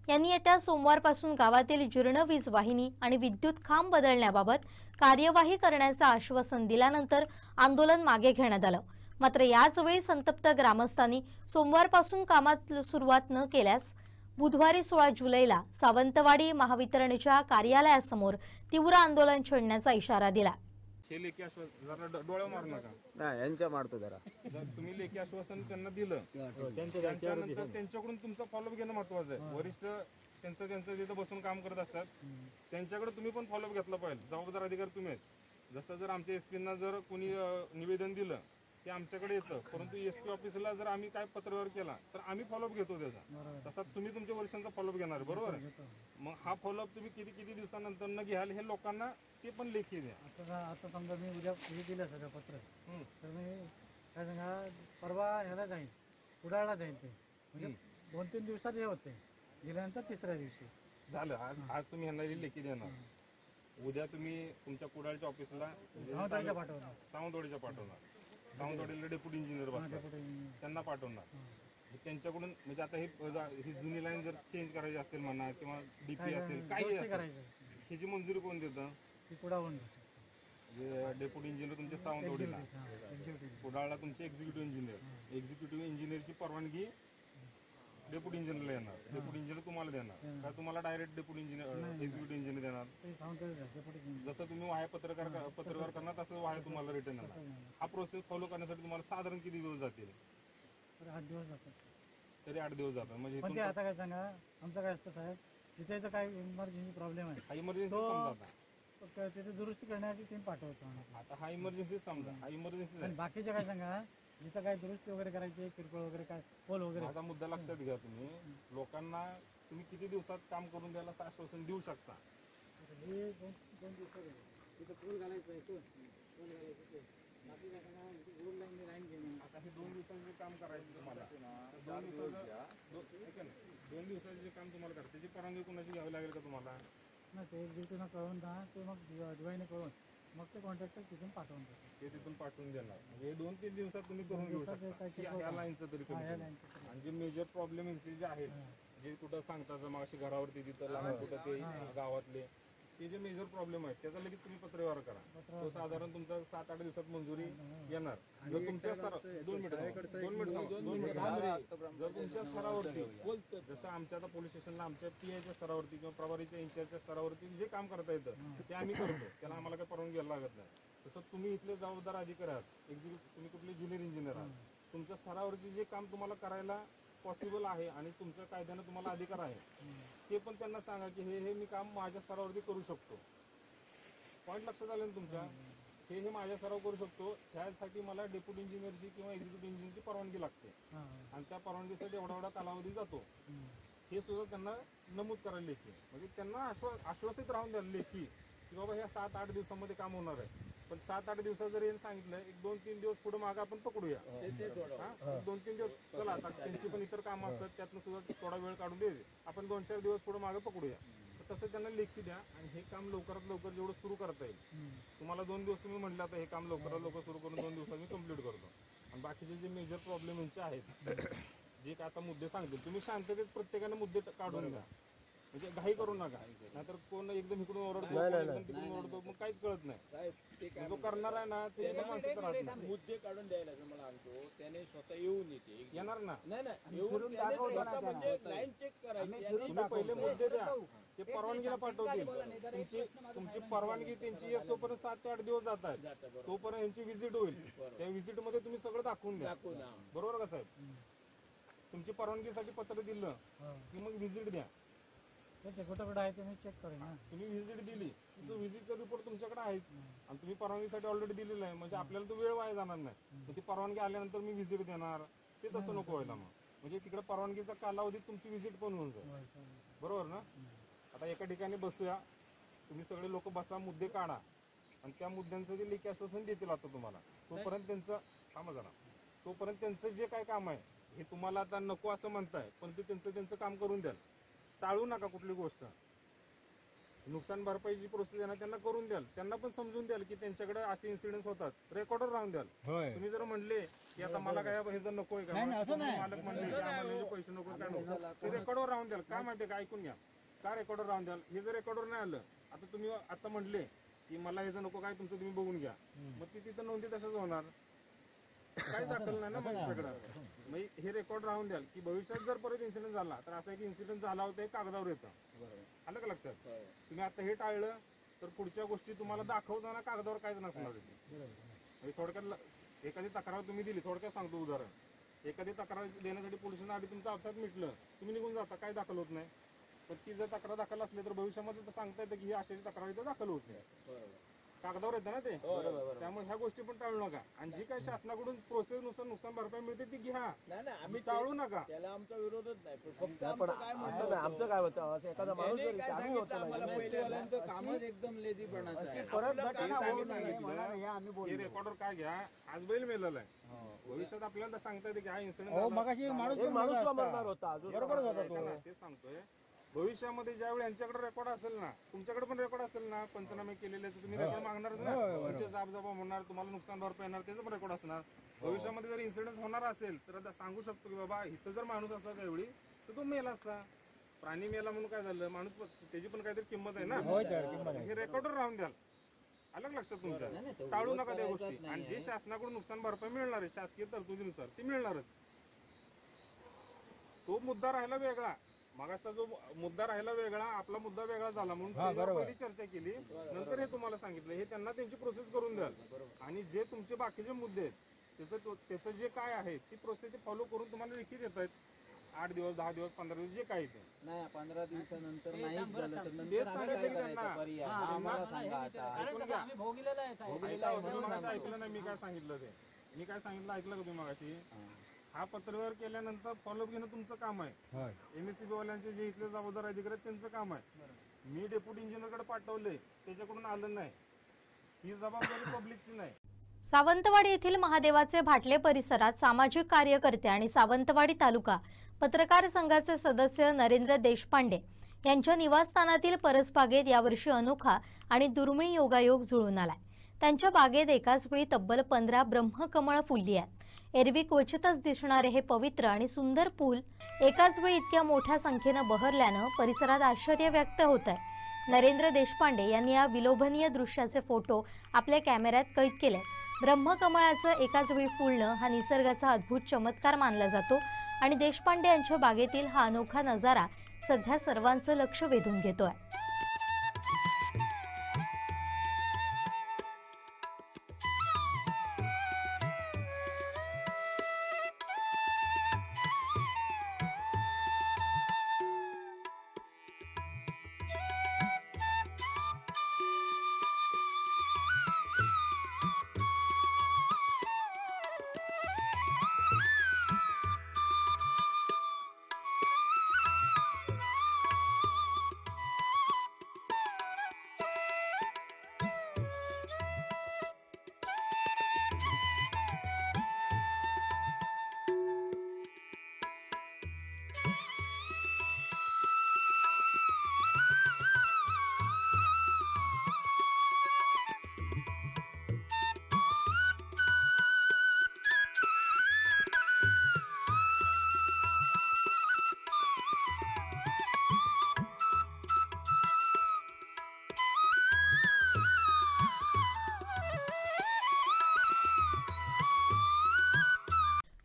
यांनी येत्या सोमवारपासून गावातील जीर्ण वीज वाहिनी आणि विद्युत खांब बदलण्याबाबत कार्यवाही करण्याचं आश्वासन दिल्यानंतर आंदोलन मागे घेण्यात आलं. मात्र याचवेळी संतप्त ग्रामस्थांनी सोमवारपासून कामात सुरुवात न केल्यास बुधवारी 16 जुलैला सावंतवाडी महावितरणच्या कार्यालयासमोर तीव्र आंदोलन छेडण्याचा इशारा दिला. हे लेखी आश्वासन जरा डोळा मारू नका. नाही यांच्या मारतो जरा. जर तुम्ही लेखी आश्वासन त्यांना दिलं त्याच्यानंतर त्यांच्याकडून तुमचा फॉलोअप घेणं महत्वाचं आहे. वरिष्ठ त्यांचं जिथं बसून काम करत असतात त्यांच्याकडे तुम्ही पण फॉलोअप घेतला पाहिजे. जबाबदार अधिकारी तुम्ही आहेत. जसं जर आमच्या एसपींना जर कोणी निवेदन दिलं ते आमच्याकडे येतं परंतु एसपी ऑफिसला जर आम्ही काय पत्रव्यवहार केला तर आम्ही फॉलोअप घेतो त्याचा. तसा तुम्ही तुमच्या वरिष्ठांचा फॉलोअप घेणार बरोबर आहे. मग हा फॉलोअप तुम्ही किती दिवसानंतर न घ्याल हे लोकांना ते पण लेखी द्या. आता समजा मी उद्या हे दिलं सगळं पत्र तर मी काय सांगा परवा ह्याला जाईन कुडाळला जाईन ते म्हणजे 2-3 दिवसात हे होते. गेल्यानंतर 3ऱ्या दिवशी झालं. आज तुम्ही यांना लेखी देणार. उद्या तुम्ही तुमच्या कुडाळच्या ऑफिसला सावंतवाडीच्या पाठवणार. सावंतवाडीला डेप्युटी इंजिनियर बसतात त्यांना पाठवणार. त्यांच्याकडून म्हणजे आता ही जुनी लाईन जर चेंज करायची असेल म्हणा किंवा डीपी असेल काही ह्याची मंजुरी कोण देतं? डेप्युटी इंजिनियर तुमच्या सावंतवाडीला कुडाळला तुमचे एक्झिक्युटिव्ह इंजिनियरची परवानगी डेप्युटी इंजिनियरला येणार. डेप्युटी इंजिनियर तुम्हाला देणार का तुम्हाला direct deputy engineer executive engineer देणार? जसं तुम्ही वाह्य पत्रव्यवहार करणार तसं वाह्य तुम्हाला रिटर्न येणार. हा प्रोसेस फॉलो करण्यासाठी तुम्हाला साधारण किती दिवस जातील? 8 दिवस जातात. तरी 8 दिवस जातात. म्हणजे पण ते इथून आता काय सांगा, आमचं काय असतं साहेब, तिथे काय इमर्जन्सी प्रॉब्लेम आहे, हा इमर्जन्सी तो समजा तिथे दुरुस्ती करण्याची टीम पाठवतो आम्ही. आता हा इमर्जन्सी समजा, हा इमर्जन्सी आणि बाकीचे काय सांगा, जिथं काय दुरुस्ती वगैरे करायची, किरकोळ वगैरे काय पोल वगैरे. माझा मुद्दा लक्षात घ्या. तुम्ही लोकांना तुम्ही किती दिवसात काम करून द्यायला आश्वासन देऊ शकता? हे दोन दिवसात तिथं पोल घालायचं आहे, पोल घालायचं, बाकी काय सांगा, रोड लाईन घेणं. आता हे 2 दिवसांचे काम करायचं तुम्हाला, 2 दिवसाचे जे काम तुम्हाला करायचं त्याची परवानगी कोणाची घ्यावी लागेल का तुम्हाला? नाही, ते ड्युटीनं कळवून द्या, ते मग दिवाळीने कळवून मग ते कॉन्ट्रॅक्टर तिथून पाठवून देतात. ते तिथून पाठवून देणार. म्हणजे 2-3 दिवसात तुम्ही करून घेऊ शकता ह्या लाईनचं तरी कमी. आणि जे मेजर प्रॉब्लेम यांचे जे आहेत, जे कुठं सांगतात मग अशी घरावरती तिथं लहान कुठं ते गावातले ते जे मेजर प्रॉब्लेम आहेत त्याचा लगेच तुम्ही पत्रव्यवहार करा. तो साधारण तुमचा 7-8 दिवसात मंजुरी येणार. जर तुमच्या जर तुमच्या स्तरावरती, जसं आमच्या आता पोलीस स्टेशनला आमच्या PIच्या स्तरावरती किंवा प्रभारीच्या इंचार्जच्या स्तरावरती जे काम करता येतं ते आम्ही करतो, त्याला आम्हाला काही परवानगी घ्यायला लागत नाही. तसं तुम्ही इथले जबाबदार अधिकारी आहात, तुम्ही कुठले ज्युनियर इंजिनियर आहात, तुमच्या स्तरावरती जे काम तुम्हाला करायला पॉसिबल आहे आणि तुमच्या कायद्यानं तुम्हाला अधिकार आहे ते पण त्यांना सांगा की हे मी काम माझ्या स्तरावरती करू शकतो. पॉईंट लक्षात आलं ना तुमच्या? हे माझ्या स्तरावर करू शकतो, त्यासाठी मला डेप्युटी इंजिनियरची किंवा एक्झिक्युटिव्ह इंजिनियरची परवानगी लागते आणि त्या परवानगीसाठी एवढा कालावधी जातो. हे सुद्धा त्यांना नमूद करायला लेखी, म्हणजे त्यांना आश्वासित राहून द्यायला लेखी की बाबा ह्या 7-8 दिवसामध्ये काम होणार आहे. पण 7-8 दिवसात जर यांनी सांगितलं 1-2-3 दिवस पुढे मागं आपण पकडूया, 2-3 दिवस चला, आता त्यांची पण इतर कामं असतात त्यातनं सुद्धा थोडा वेळ काढून द्यायचे, आपण 2-4 दिवस पुढे मागं पकडूया. तसं त्यांना लेखी द्या आणि हे काम लवकरात लवकर जेवढं सुरू करता येईल. तुम्हाला 2 दिवस तुम्ही म्हटलं आता हे काम लवकरात लवकर सुरू करून 2 दिवसात मी कंप्लीट करतो. आणि बाकीचे जे मेजर प्रॉब्लेम यांचे आहेत, जे काय आता मुद्दे सांगतील, तुम्ही शांततेत प्रत्येकाने मुद्दे काढून घ्या. म्हणजे घाई करू नका, नाहीतर कोण एकदम इकडून ओरडतो एकदम तिकडून ओरडतो, मग काहीच कळत नाही. जो करणार आहे ना ते माणसाचं राहत नाही. मुद्दे काढून द्यायला मला आणतो, त्याने स्वतः येऊन येते येणार ना, म्हणजे लाईन चेक करायची. तुम्ही पहिले मुद्दे द्या, ते परवानगीला पाठवतील. तुमची परवानगी त्यांची तोपर्यंत 7 ते 8 दिवस जात आहेत, तोपर्यंत यांची व्हिजिट होईल. त्या व्हिजिट मध्ये तुम्ही सगळं दाखवून द्या, बरोबर का साहेब? तुमची परवानगीसाठी पत्र दिलं की मग व्हिजिट द्या. कुठं आहे ते मी चेक करेन ना. तुम्ही व्हिजिट दिली, तो व्हिजिटचा रिपोर्ट तुमच्याकडे आहे आणि तुम्ही परवानगीसाठी ऑलरेडी दिलेला आहे, म्हणजे आपल्याला तो वेळ वाया जाणार नाही. ती परवानगी आल्यानंतर मी व्हिजिट देणार, ते तसं नको व्हायला. मग म्हणजे तिकडे परवानगीचा कालावधीत तुमची व्हिजिट पण होऊन जाईल, बरोबर ना? आता एका ठिकाणी बसूया, तुम्ही सगळे लोक बसा, मुद्दे काढा आणि त्या मुद्द्यांचं जे लेखी आश्वासन देतील आता तुम्हाला, तोपर्यंत त्यांचं जे काय काम आहे हे तुम्हाला आता नको असं म्हणताय, पण ते त्यांचं काम करून द्याल. टाळू नका कुठली गोष्ट. नुकसान भरपाईची प्रोसेस आहे ना त्यांना करून द्याल, त्यांना पण समजून द्याल की त्यांच्याकडे असे इन्सिडेंट होतात, रेकॉर्डर राहून द्याल. तुम्ही जर म्हणले की आता मला काय हे जर नकोय का, मालक म्हणले की आम्हाला पैसे नको, काय नको, ते रेकॉर्डर राहून द्याल. काय माहितीये का, ऐकून घ्या, का रेकॉर्डर राहून द्याल? हे जर रेकॉर्डर नाही आलं, आता तुम्ही आता म्हणले की मला हे जर नको, काय तुमचं तुम्ही बघून घ्या, मग ती तिथं नोंदी तसंच होणार, काही दाखल नाही ना माझ्याकडं. मग हे रेकॉर्ड राहून द्याल की भविष्यात जर परत इन्सिडेंट झाला तर असं एक इन्सिडेंट झाला होता, एक कागदावर येतं. आलं का लक्षात? तुम्ही आता हे टाळलं तर पुढच्या गोष्टी तुम्हाला दाखवताना कागदावर काहीच नसणार. म्हणजे थोडक्यात एखादी तक्रार तुम्ही दिली, थोडक्यात सांगतो उदाहरण, एखादी तक्रार देण्यासाठी पोलिसांना आधी तुमचं अपघात मिटलं, तुम्ही निघून जाता, काय दाखल होत नाही. पण ती जर तक्रार दाखल असली तर भविष्यामध्ये तर सांगता येतं की ही अशाची तक्रार इथं दाखल होत नाही, कागदावर येतं ना ते. त्यामुळे ह्या गोष्टी पण टाळू नका. आणि जी काही शासनाकडून प्रोसेस नुसार नुकसान भरपाई मिळते ती घ्या, आम्ही टाळू नका. त्याला आमचा विरोधच नाही. फक्त आमचं काय होतं, एखादा माणूस कामच एकदम लेझीपणाचं आहे. हे रेकॉर्डर काय घ्या, आज बैल मेलेला आहे, भविष्यात आपल्याला सांगता येते की हा इन्सिडेंट ते सांगतोय. भविष्यामध्ये ज्यावेळी यांच्याकडे रेकॉर्ड असेल ना, तुमच्याकडे पण रेकॉर्ड असेल ना, पंचनामे केलेले, तुम्ही रेकॉर्ड मागणारच ना, तुमचे जाबजाबा होणार, तुम्हाला नुकसान भरपाई येणार, त्याचं पण रेकॉर्ड असणार. भविष्यामध्ये जर इन्सिडेंट होणार असेल तर आता सांगू शकतो की बाबा इथं जर माणूस असता त्यावेळी तर तो मेला असता. प्राणी मेला म्हणून काय झालं, माणूस त्याची पण काहीतरी किंमत आहे ना, हे रेकॉर्डर राहून द्याल. अलग लक्षात तुमच्या, टाळू नका त्या गोष्टी. आणि जे शासनाकडून नुकसान भरपाई मिळणार आहे शासकीय तरतुदीनुसार ती मिळणारच. तो मुद्दा राहिला वेगळा, मागासचा जो मुद्दा राहिला वेगळा, आपला मुद्दा वेगळा झाला म्हणून पहिली चर्चा केली, नंतर हे तुम्हाला सांगितलं. हे त्यांना त्यांची प्रोसेस करून द्याल आणि जे तुमचे बाकीचे मुद्दे आहेत त्याचं जे काय आहे ती प्रोसेस फॉलो करून तुम्हाला लेखी देत आहेत. 8 दिवस 10 दिवस 15 दिवस जे काही ते नाही 15 दिवसानंतर नाही झालं तर तेच नंतर आम्ही काय सांगितलं करायचं त्यांना. पर्याय हा, आम्हाला सांगा आता ऐकून घ्या. भोगलेलं आहे ऐका, तुम्ही मगाशी ऐकलं नाही मी काय सांगितलं ते. मी काय सांगितलं ऐकलं का तुम्ही मगाशी? हा पत्रव्यवहार केल्यानंतर फॉलोअप घेणं तुमचं काम आहे. MSCB वाल्यांचे जे इथले जबाबदार अधिकारी आहेत त्यांचं काम आहे. मी डेप्युटी इंजिनियरकडे पाठवले, त्याच्याकडून आलं नाही. ही जबाबदारी पब्लिकची नाही. सावंतवाडी येथील महादेवाचे भाटले परिसरात सामाजिक कार्यकर्ते आणि सावंतवाडी तालुका पत्रकार संघाचे सदस्य नरेंद्र देशपांडे यांच्या निवासस्थानातील परसबागेत यावर्षी अनोखा आणि दुर्मिळ योगायोग जुळून आलाय. त्यांच्या बागेत एकाच वेळी तब्बल 15 ब्रह्मकमळ फुलली आहेत. एरवी क्वचितच दिसणारे हे पवित्र आणि सुंदर फूल एकाच वेळी इतक्या मोठ्या संख्येनं बहरल्यानं परिसरात आश्चर्य व्यक्त होत आहे. नरेंद्र देशपांडे यांनी या विलोभनीय दृश्याचे फोटो आपल्या कॅमेऱ्यात कैद केले. ब्रह्मकमळाचं एकाच वेळी फुलणं हा निसर्गाचा अद्भुत चमत्कार मानला जातो आणि देशपांडे यांच्या बागेतील हा अनोखा नजारा सध्या सर्वांचं लक्ष वेधून घेतोय.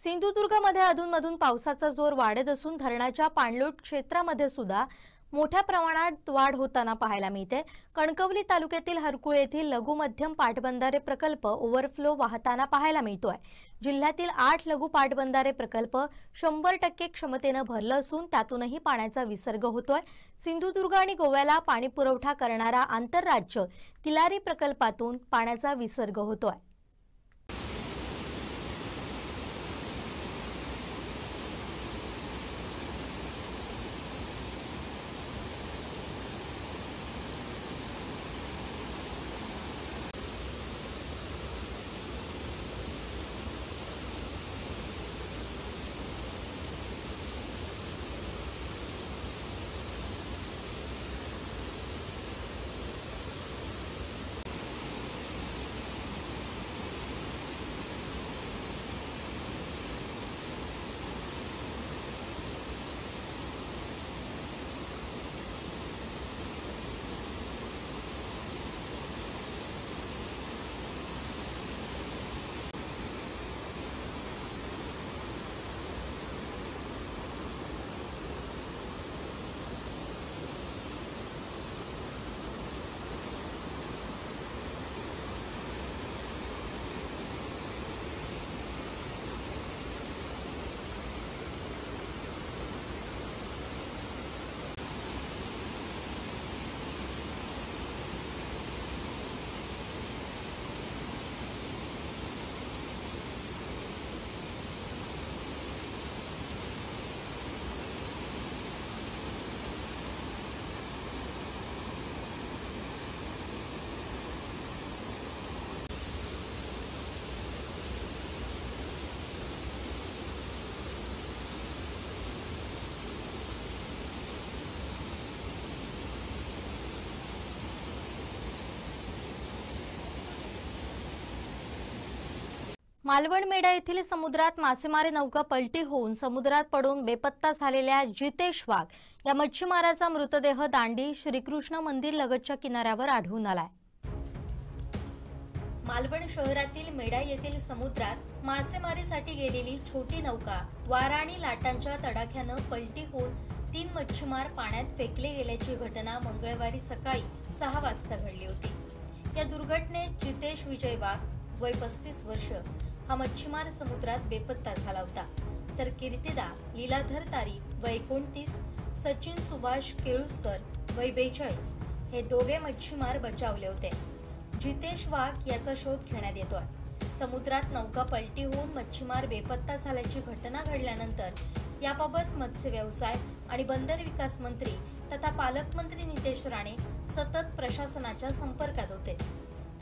सिंधुदुर्गमध्ये अधूनमधून पावसाचा जोर वाढत असून धरणाच्या पाणलोट क्षेत्रामध्ये सुद्धा मोठ्या प्रमाणात वाढ होताना पाहायला मिळते. कणकवली तालुक्यातील हरकुळ येथील लघु मध्यम पाटबंधारे प्रकल्प ओव्हरफ्लो वाहताना पाहायला मिळतोय. जिल्ह्यातील 8 लघु पाटबंधारे प्रकल्प 100% क्षमतेनं भरलं असून त्यातूनही पाण्याचा विसर्ग होतोय. सिंधुदुर्ग आणि गोव्याला पाणी पुरवठा करणारा आंतरराज्य तिलारी प्रकल्पातून पाण्याचा विसर्ग होतोय. मालवण मेढा येथील समुद्रात मासेमारी नौका पलटी होऊन समुद्रात पडून बेपत्ता झालेल्या जितेश वाघ या मच्छीमाराचा मृतदेह दांडी श्रीकृष्ण मंदिर लगतच्या किनाऱ्यावर आढळून आलाय. मालवण शहरातील मेढा येथील समुद्रात मासेमारीसाठी गेलेली छोटी नौका वारा आणि लाटांच्या तडाख्यानं पलटी होऊन 3 मच्छीमार पाण्यात फेकले गेल्याची घटना मंगळवारी सकाळी 6 वाजता घडली होती. या दुर्घटनेत जितेश विजय वाघ वय 35 वर्ष हा मच्छीमार समुद्रात बेपत्ता झाला होता. तर कीर्तिदा लीलाधर तारी वय 29, सचिन सुभाष केळुसकर वय 42 हे दोघे मच्छीमार बचावले होते. जितेश वाघ याचा शोध घेण्यात येतोय. समुद्रात नौका पलटी होऊन मच्छीमार बेपत्ता झाल्याची घटना घडल्यानंतर याबाबत मत्स्य व्यवसाय आणि बंदर विकास मंत्री तथा पालकमंत्री नितेश राणे सतत प्रशासनाच्या संपर्कात होते.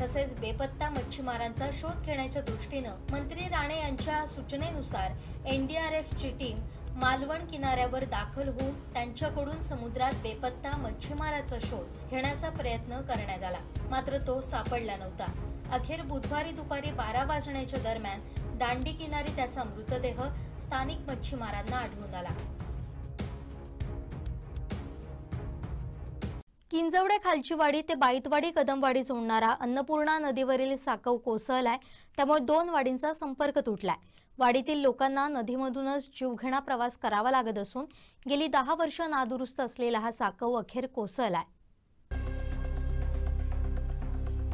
तसेच बेपत्ता मच्छीमारांचा शोध घेण्याच्या दृष्टीनं मंत्री राणे यांच्या सूचनेनुसार NDRFची टीम मालवण किनाऱ्यावर दाखल होऊन त्यांच्याकडून समुद्रात बेपत्ता मच्छीमाराचा शोध घेण्याचा प्रयत्न करण्यात आला, मात्र तो सापडला नव्हता. अखेर बुधवारी दुपारी 12 वाजण्याच्या दरम्यान दांडी किनारी त्याचा मृतदेह स्थानिक मच्छीमारांना आढळून आला. किंजवडे खालचीवाडी ते बाईतवाडी कदमवाडी जोडणारा अन्नपूर्णा नदीवरील साकव कोसळलाय, त्यामुळे 2 वाडींचा संपर्क तुटलाय. वाडीतील लोकांना नदीमधूनच जीवघेणा प्रवास करावा लागत असून गेली 10 वर्ष नादुरुस्त असलेला हा साकव अखेर कोसळलाय.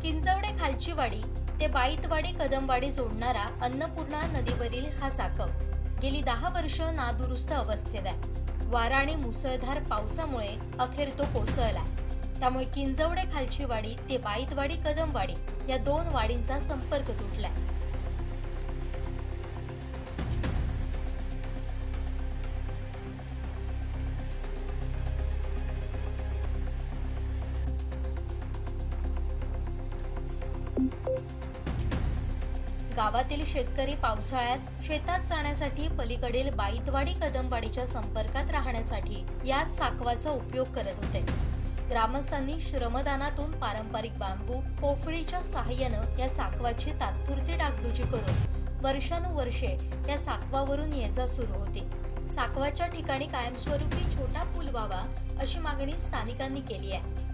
किंजवडे खालचीवाडी ते बाईतवाडी कदमवाडी जोडणारा अन्नपूर्णा नदीवरील हा साकव गेली 10 वर्ष नादुरुस्त अवस्थेत आहे. वारा आणि मुसळधार पावसामुळे अखेर तो कोसळलाय. त्यामुळे किंजवडे खालचीवाडी ते बाईतवाडी कदमवाडी या 2 वाडींचा संपर्क तुटलाय. गावातील शेतकरी पावसाळ्यात शेतात जाण्यासाठी पलीकडील बाईतवाडी कदमवाडीच्या संपर्कात राहण्यासाठी याच साकवाचा उपयोग करत होते. ग्रामस्थांनी श्रमदानातून पारंपरिक बांबू पोफळीच्या सहाय्यानं या साकवाची तात्पुरती डागडुजी करून वर्षानुवर्षे या साकवावरून ये-जा सुरू होती. साकवाच्या ठिकाणी कायमस्वरूपी छोटा पूल व्हावा अशी मागणी स्थानिकांनी केली आहे.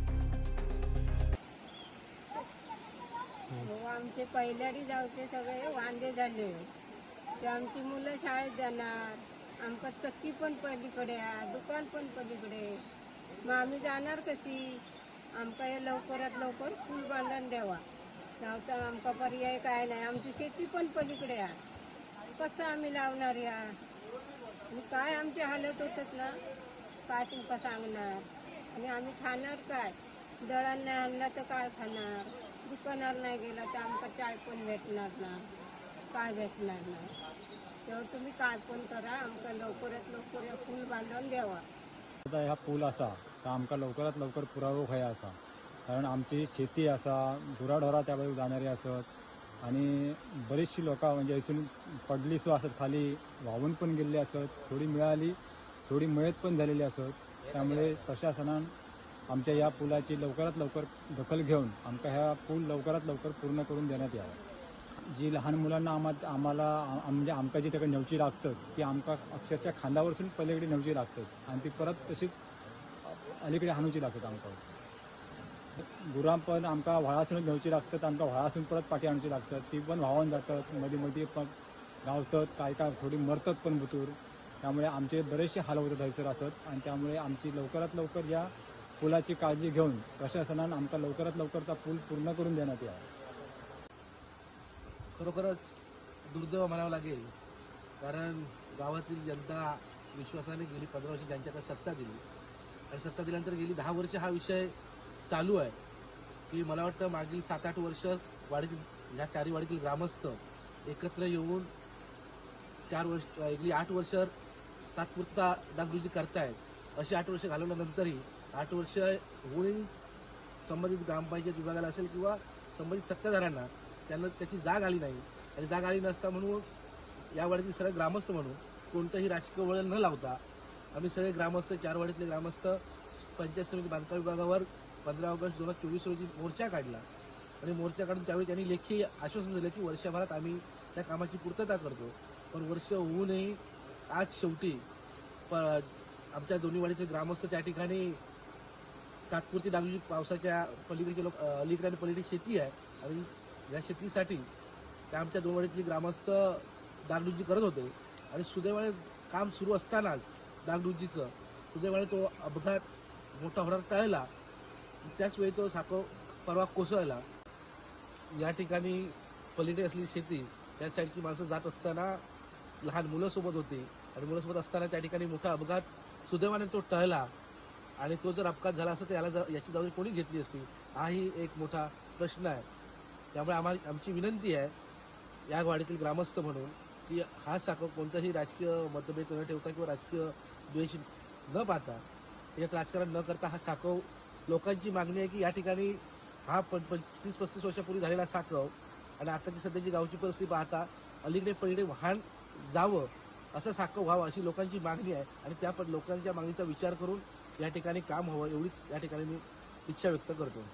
आमचे पहिल्यारी जावचे सगळे वांदे झाले. ते आमची मुलं शाळेत जाणार, आमका चक्की पण पलीकडे आहे, दुकान पण पलीकडे. मग आम्ही जाणार कशी? आमका हे लवकरात लवकर पूल बांधून द्यावा. नावता आमका पर्याय काय नाही. आमची शेती पण पलीकडे आहे, कसं आम्ही लावणार या? काय आमची हालत होतात ना, काय तुमका सांगणार? आणि आम्ही खाणार काय? दळण नाही आणलं तर काय खाणार? दुकानावर नाही गेला तर आमका चाय पण भेटणार ना, काय भेटणार नाही. तेव्हा तुम्ही काय पण करा, आमका लवकरात लवकर या पूल बांधून द्यावा. आता ह्या पूल असा तर आमका लवकरात लवकर पुरावो खंय असा, कारण आमची शेती असा, गुराढोरा त्या बाजू जाणारी असत आणि बरीचशी लोकां म्हणजे इथून पडली सो असत, खाली व्हावून पण गेल्ली असत, थोडी मिळाली, थोडी मयत पण झालेली असत. त्यामुळे प्रशासनान आमच्या या पुलाची लवकरात लवकर दखल घेऊन आमका ह्या पूल लवकरात लवकर पूर्ण करून देण्यात यावं. जी लहान मुलांना आम्हाला म्हणजे आमका जी तिकडे नेवची लागतात ती आमका अक्षरशः खांदावरसून पलीकडे नेवची लागतात आणि ती परत तशीच अलीकडे हाणूची लागतात. आमका गुरां पण आमका व्हाळासूनच नेवची लागतात, आमका व्हाळासून परत पाठी आणूची लागतात. ती पण व्हावून जातात, मध्ये मध्ये पण गावतात, काय काय थोडी मरतात पण भुतूर. त्यामुळे आमचे बरेचसे हाल होतात थंयसर असत आणि त्यामुळे आमची लवकरात लवकर या पुलाची काळजी घेऊन प्रशासनानं आमका लवकरात लवकर पूल पूर्ण करून देण्यात यावा. खरोखरच दुर्दैव म्हणावं लागेल, कारण गावातील जनता विश्वासाने गेली 15 वर्ष ज्यांच्याकडे सत्ता दिली आणि सत्ता दिल्यानंतर गेली 10 वर्ष हा विषय चालू आहे की मला वाटतं मागील 7-8 वर्ष वाडीतील ह्या 4 वाडीतील ग्रामस्थ एकत्र येऊन 4 वर्ष गेली 8 वर्ष तात्पुरता डागडुजी करतायत. अशी 8 वर्ष घालवल्यानंतरही 8 वर्ष होऊन संबंधित ग्रामपंचायत विभागाला असेल किंवा संबंधित सत्ताधाऱ्यांना त्यांना त्याची जाग आली नाही आणि जाग आली नसता म्हणून या वाडीतील सगळे ग्रामस्थ म्हणून कोणतंही राजकीय वळण न लावता आम्ही सगळे ग्रामस्थ 4 वाडीतले ग्रामस्थ पंचायत समिती बांधकाम विभागावर 15 ऑगस्ट 2024 रोजी मोर्चा काढला आणि मोर्चा काढून त्यावेळी त्यांनी लेखी आश्वासन दिलं की वर्षभरात आम्ही त्या कामाची पूर्तता करतो. पण वर्ष होऊनही आज शेवटी आमच्या दोन्ही वाडीचे ग्रामस्थ त्या ठिकाणी तात्पुरती डागडुजी पावसाच्या पलीकडे अलीकडे आणि पलीकडे शेती आहे आणि या शेतीसाठी त्या आमच्या 2 वाडीतली ग्रामस्थ डागडुजी करत होते आणि सुदैवाने काम सुरू असतानाच डागडुजीचं सुदैवाने तो अपघात मोठा होणार टळला. त्याचवेळी तो साकव परवा कोसळला. या ठिकाणी पलीकडे असलेली शेती त्या साईडची माणसं जात असताना लहान मुलं सोबत होती आणि मुलासोबत असताना त्या ठिकाणी मोठा अपघात सुदैवाने तो टळला आणि तो जर अपघात झाला असता तर याची जबाबदारी कोणी घेतली असती, हाही एक मोठा प्रश्न आहे. त्यामुळे आमची विनंती आहे या वाडीतील ग्रामस्थ म्हणून की हा साखव कोणताही राजकीय मतभेद न ठेवता किंवा राजकीय द्वेष न पाहता यात राजकारण न करता हा साखव, लोकांची मागणी आहे की या ठिकाणी हा 30-35 वर्षापूर्वी झालेला साखव आणि आताची सध्याची गावची परिस्थिती पाहता अलीकडे पलीकडे वाहन जावं असं साखव व्हावं अशी लोकांची मागणी आहे आणि त्या लोकांच्या मागणीचा विचार करून या ठिकाणी काम हवं एवढीच या ठिकाणी मी इच्छा व्यक्त करतो.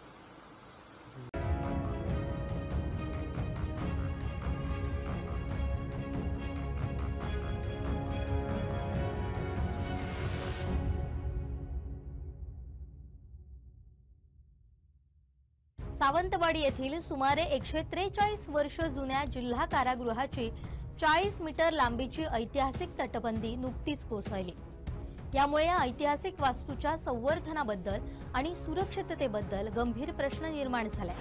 सावंतवाडी येथील सुमारे 143 वर्ष जुन्या जिल्हा कारागृहाची 40 मीटर लांबीची ऐतिहासिक तटबंदी नुकतीच कोसळली. यामुळे या ऐतिहासिक वास्तूच्या संवर्धनाबद्दल आणि सुरक्षिततेबद्दल गंभीर प्रश्न निर्माण झालाय.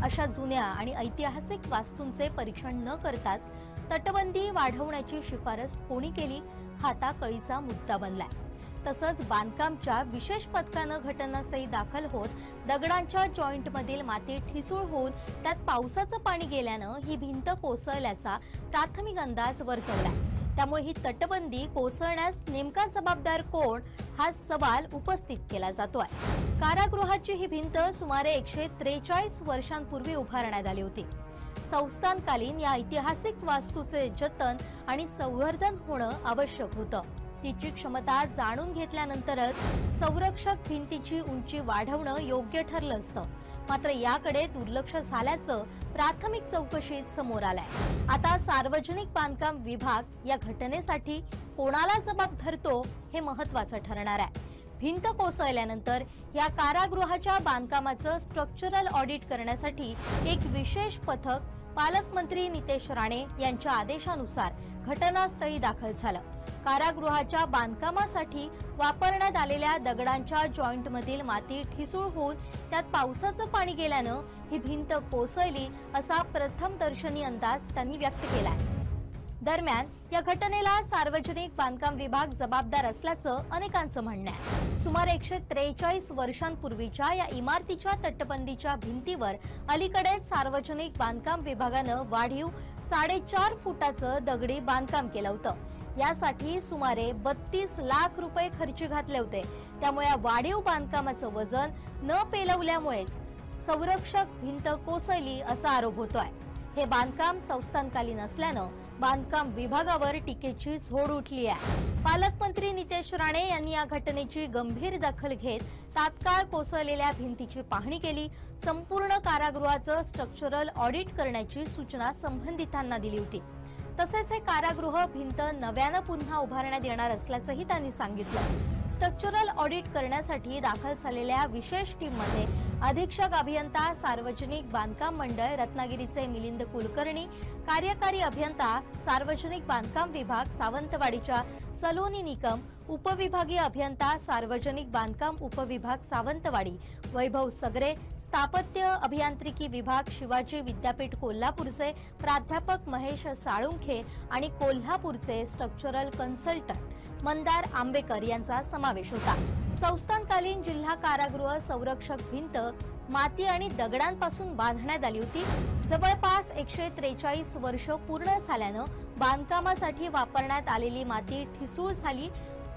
अशा जुन्या आणि ऐतिहासिक वास्तूंचे परीक्षण न करताच तटबंदी वाढवण्याची शिफारस कोणी केली हा आता कळीचा मुद्दा बनलाय. तसंच बांधकामच्या विशेष पथकानं घटनास्थळी दाखल होत दगडांच्या जॉईंटमधील माती ठिसूळ होऊन त्यात पावसाचं पाणी गेल्यानं ही भिंत कोसळल्याचा प्राथमिक अंदाज वर्तवलाय. त्यामुळे ही तटबंदी कोसळण्यास नेमका जबाबदार कोण हा सवाल उपस्थित केला जातोय. कारागृहाची ही भिंत सुमारे 143 वर्षांपूर्वी उभारण्यात आली होती. संस्थानकालीन या ऐतिहासिक वास्तूचे जतन आणि संवर्धन होणं आवश्यक होतं. तिची क्षमता जाणून घेतल्यानंतरच संरक्षक भिंतीची उंची वाढवणं योग्य ठरलं असतं. मात्र याकडे दुर्लक्ष झाल्याचं प्राथमिक चौकशीत समोर आलंय. आता सार्वजनिक बांधकाम विभाग या घटनेसाठी कोणाला जबाब धरतो हे महत्त्वाचं ठरणार आहे. भिंत कोसळल्यानंतर या कारागृहाच्या बांधकामाचं स्ट्रक्चरल ऑडिट करण्यासाठी एक विशेष पथक पालकमंत्री नितेश राणे यांच्या आदेशानुसार घटनास्थळी दाखल झालं. कारागृहाच्या बांधकामासाठी वापरण्यात आलेल्या दगडांच्या जॉईंटमधील माती ठिसूळ होऊन त्यात पावसाचं पाणी गेल्यानं ही भिंत कोसळली असा प्रथमदर्शनी अंदाज त्यांनी व्यक्त केलाय. दरम्यान या घटनेला सार्वजनिक बांधकाम विभाग जबाबदार असल्याचं अनेकांचं म्हणणं आहे. सुमारे 143 वर्षांपूर्वीच्या या इमारतीच्या तटबंदीच्या भिंतीवर अलीकडेच सार्वजनिक बांधकाम विभागानं वाढीव 4.5 फुटाचं दगडी बांधकाम केलं होतं. यासाठी सुमारे 32 लाख रुपये खर्च घातले होते. त्यामुळे या वाढीव बांधकामाचं वजन न पेलवल्यामुळेच संरक्षक भिंत कोसळली असा आरोप होतोय. हे बांधकाम संस्थानकालीन असल्यानं बांधकाम विभागावर टीकेची झोड उठली आहे. पालकमंत्री नितेश राणे यांनी या घटनेची गंभीर दखल घेत तात्काळ कोसळलेल्या भिंतीची पाहणी केली. संपूर्ण कारागृहाचं स्ट्रक्चरल ऑडिट करण्याची सूचना संबंधितांना दिली होती. तसेच हे कारागृह भिंत नव्यानं पुन्हा उभारण्यात येणार असल्याचंही त्यांनी सांगितलं. स्ट्रक्चरल ऑडिट करण्यासाठी दाखल झालेल्या विशेष टीममध्ये अधीक्षक अभियंता सार्वजनिक बांधकाम मंडळ रत्नागिरीचे मिलिंद कुलकर्णी, कार्यकारी अभियंता सार्वजनिक बांधकाम विभाग सावंतवाडीच्या सलोनी निकम, उपविभागीय अभियंता सार्वजनिक बांधकाम उपविभाग सावंतवाडी वैभव सगरे, स्थापत्य अभियांत्रिकी विभाग शिवाजी विद्यापीठ कोल्हापूरचे प्राध्यापक महेश साळुंखे आणि कोल्हापूरचे स्ट्रक्चरल कन्सल्टंट मंदार आंबेकर यांचा समावेश होता. संस्थानकालीन जिल्हा कारागृह संरक्षक भिंत माती आणि दगडांपासून बांधण्यात आली होती. जवळपास 143 वर्ष पूर्ण झाल्यानं बांधकामासाठी वापरण्यात आलेली माती ठिसूळ झाली.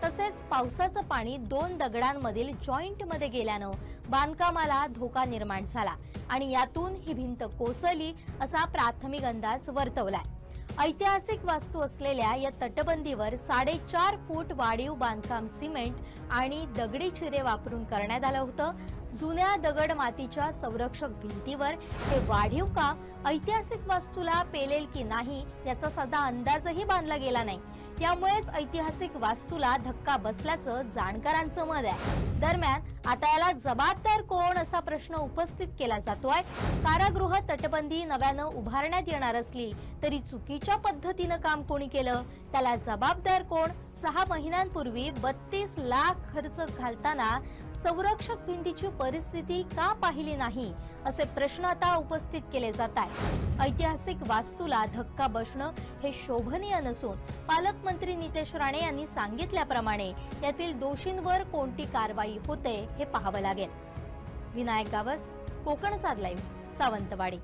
तसेच पावसाचं पाणी 2 दगडांमधील जॉईंटमध्ये गेल्यानं बांधकामाला धोका निर्माण झाला आणि यातून ही भिंत कोसळली असा प्राथमिक अंदाज वर्तवलाय. ऐतिहासिक वास्तू असलेल्या या तटबंदीवर 4.5 फूट वाढीव बांधकाम सिमेंट आणि दगडी चिरे वापरून करण्यात आलं होतं. जुन्या दगड मातीच्या संरक्षक भिंतीवर हे वाढीव काम ऐतिहासिक वास्तूला पेलेल की नाही याचा साधा अंदाजही बांधला गेला नाही. यामुळेच ऐतिहासिक वास्तूला धक्का बसल्याचं जाणकारांचं मत आहे. दरम्यान आता याला जबाबदार कोण असा प्रश्न उपस्थित केला जातोय. कारागृह तटबंदी नव्यानं उभारण्यात येणार असली तरी चुकीच्या पद्धतीनं काम कोणी केलं, त्याला जबाबदार कोण? 6 महिन्यांपूर्वी 32 लाख खर्च घालताना संरक्षक भिंतीची परिस्थिती का पाहिली नाही असे प्रश्न आता उपस्थित केले जात आहेत. ऐतिहासिक वास्तूला धक्का बसणं हे शोभनीय नसून पालक पालकमंत्री नितेश राणे यांनी सांगितल्याप्रमाणे यातील दोषींवर कोणती कारवाई होते हे पाहावं लागेल. विनायक गावस, कोकणसाद लाईव्ह, सावंतवाडी.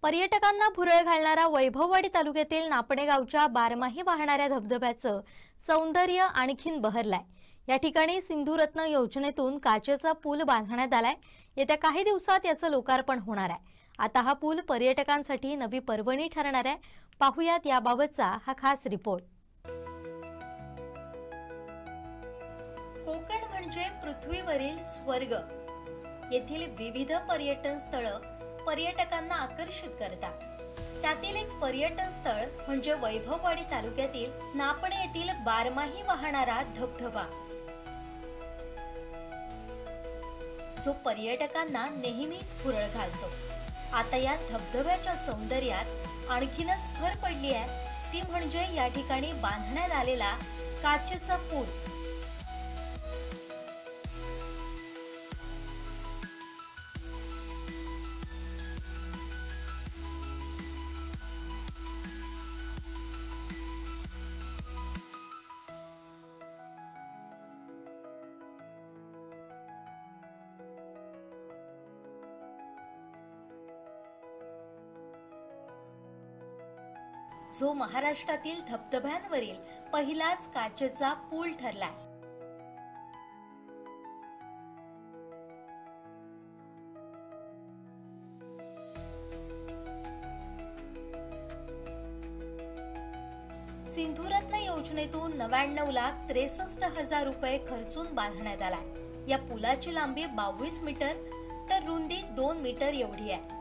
पर्यटकांना भुरळ घालणारा वैभववाडी तालुक्यातील नापणे गावच्या बारमाही वाहणाऱ्या धबधब्याचं सौंदर्य आणखीन बहरलंय. या ठिकाणी सिंधुरत्न योजनेतून काचेचा पूल बांधण्यात आलाय. येत्या काही दिवसात याचं लोकार्पण होणार आहे. आता हा पूल पर्यटकांसाठी नवी पर्वणी ठरणार आहे. पाहुयात याबाबतचा हा खास रिपोर्ट. कोकण म्हणजे पृथ्वीवरील स्वर्ग. येथील विविध पर्यटन स्थळं पर्यटकांना आकर्षित करतात. त्यातील एक पर्यटन स्थळ म्हणजे वैभववाडी तालुक्यातील नापणे येथील बारमाही वाहणारा धबधबा, जो पर्यटकांना नेहमीच भुरळ घालतो. आता या धबधब्याच्या सौंदर्यात आणखीनच भर पडली आहे. ती म्हणजे या ठिकाणी बांधण्यात आलेला काचेचा पूल. जो महाराष्ट्रातील धबधब्यांवरील पहिलाच काचेचा पूल ठरलाय. सिंधुरत्न योजनेतून 99,63,000 रुपये खर्चून बांधण्यात आलाय. या पुलाची लांबी 22 मीटर तर रुंदी 2 मीटर एवढी आहे.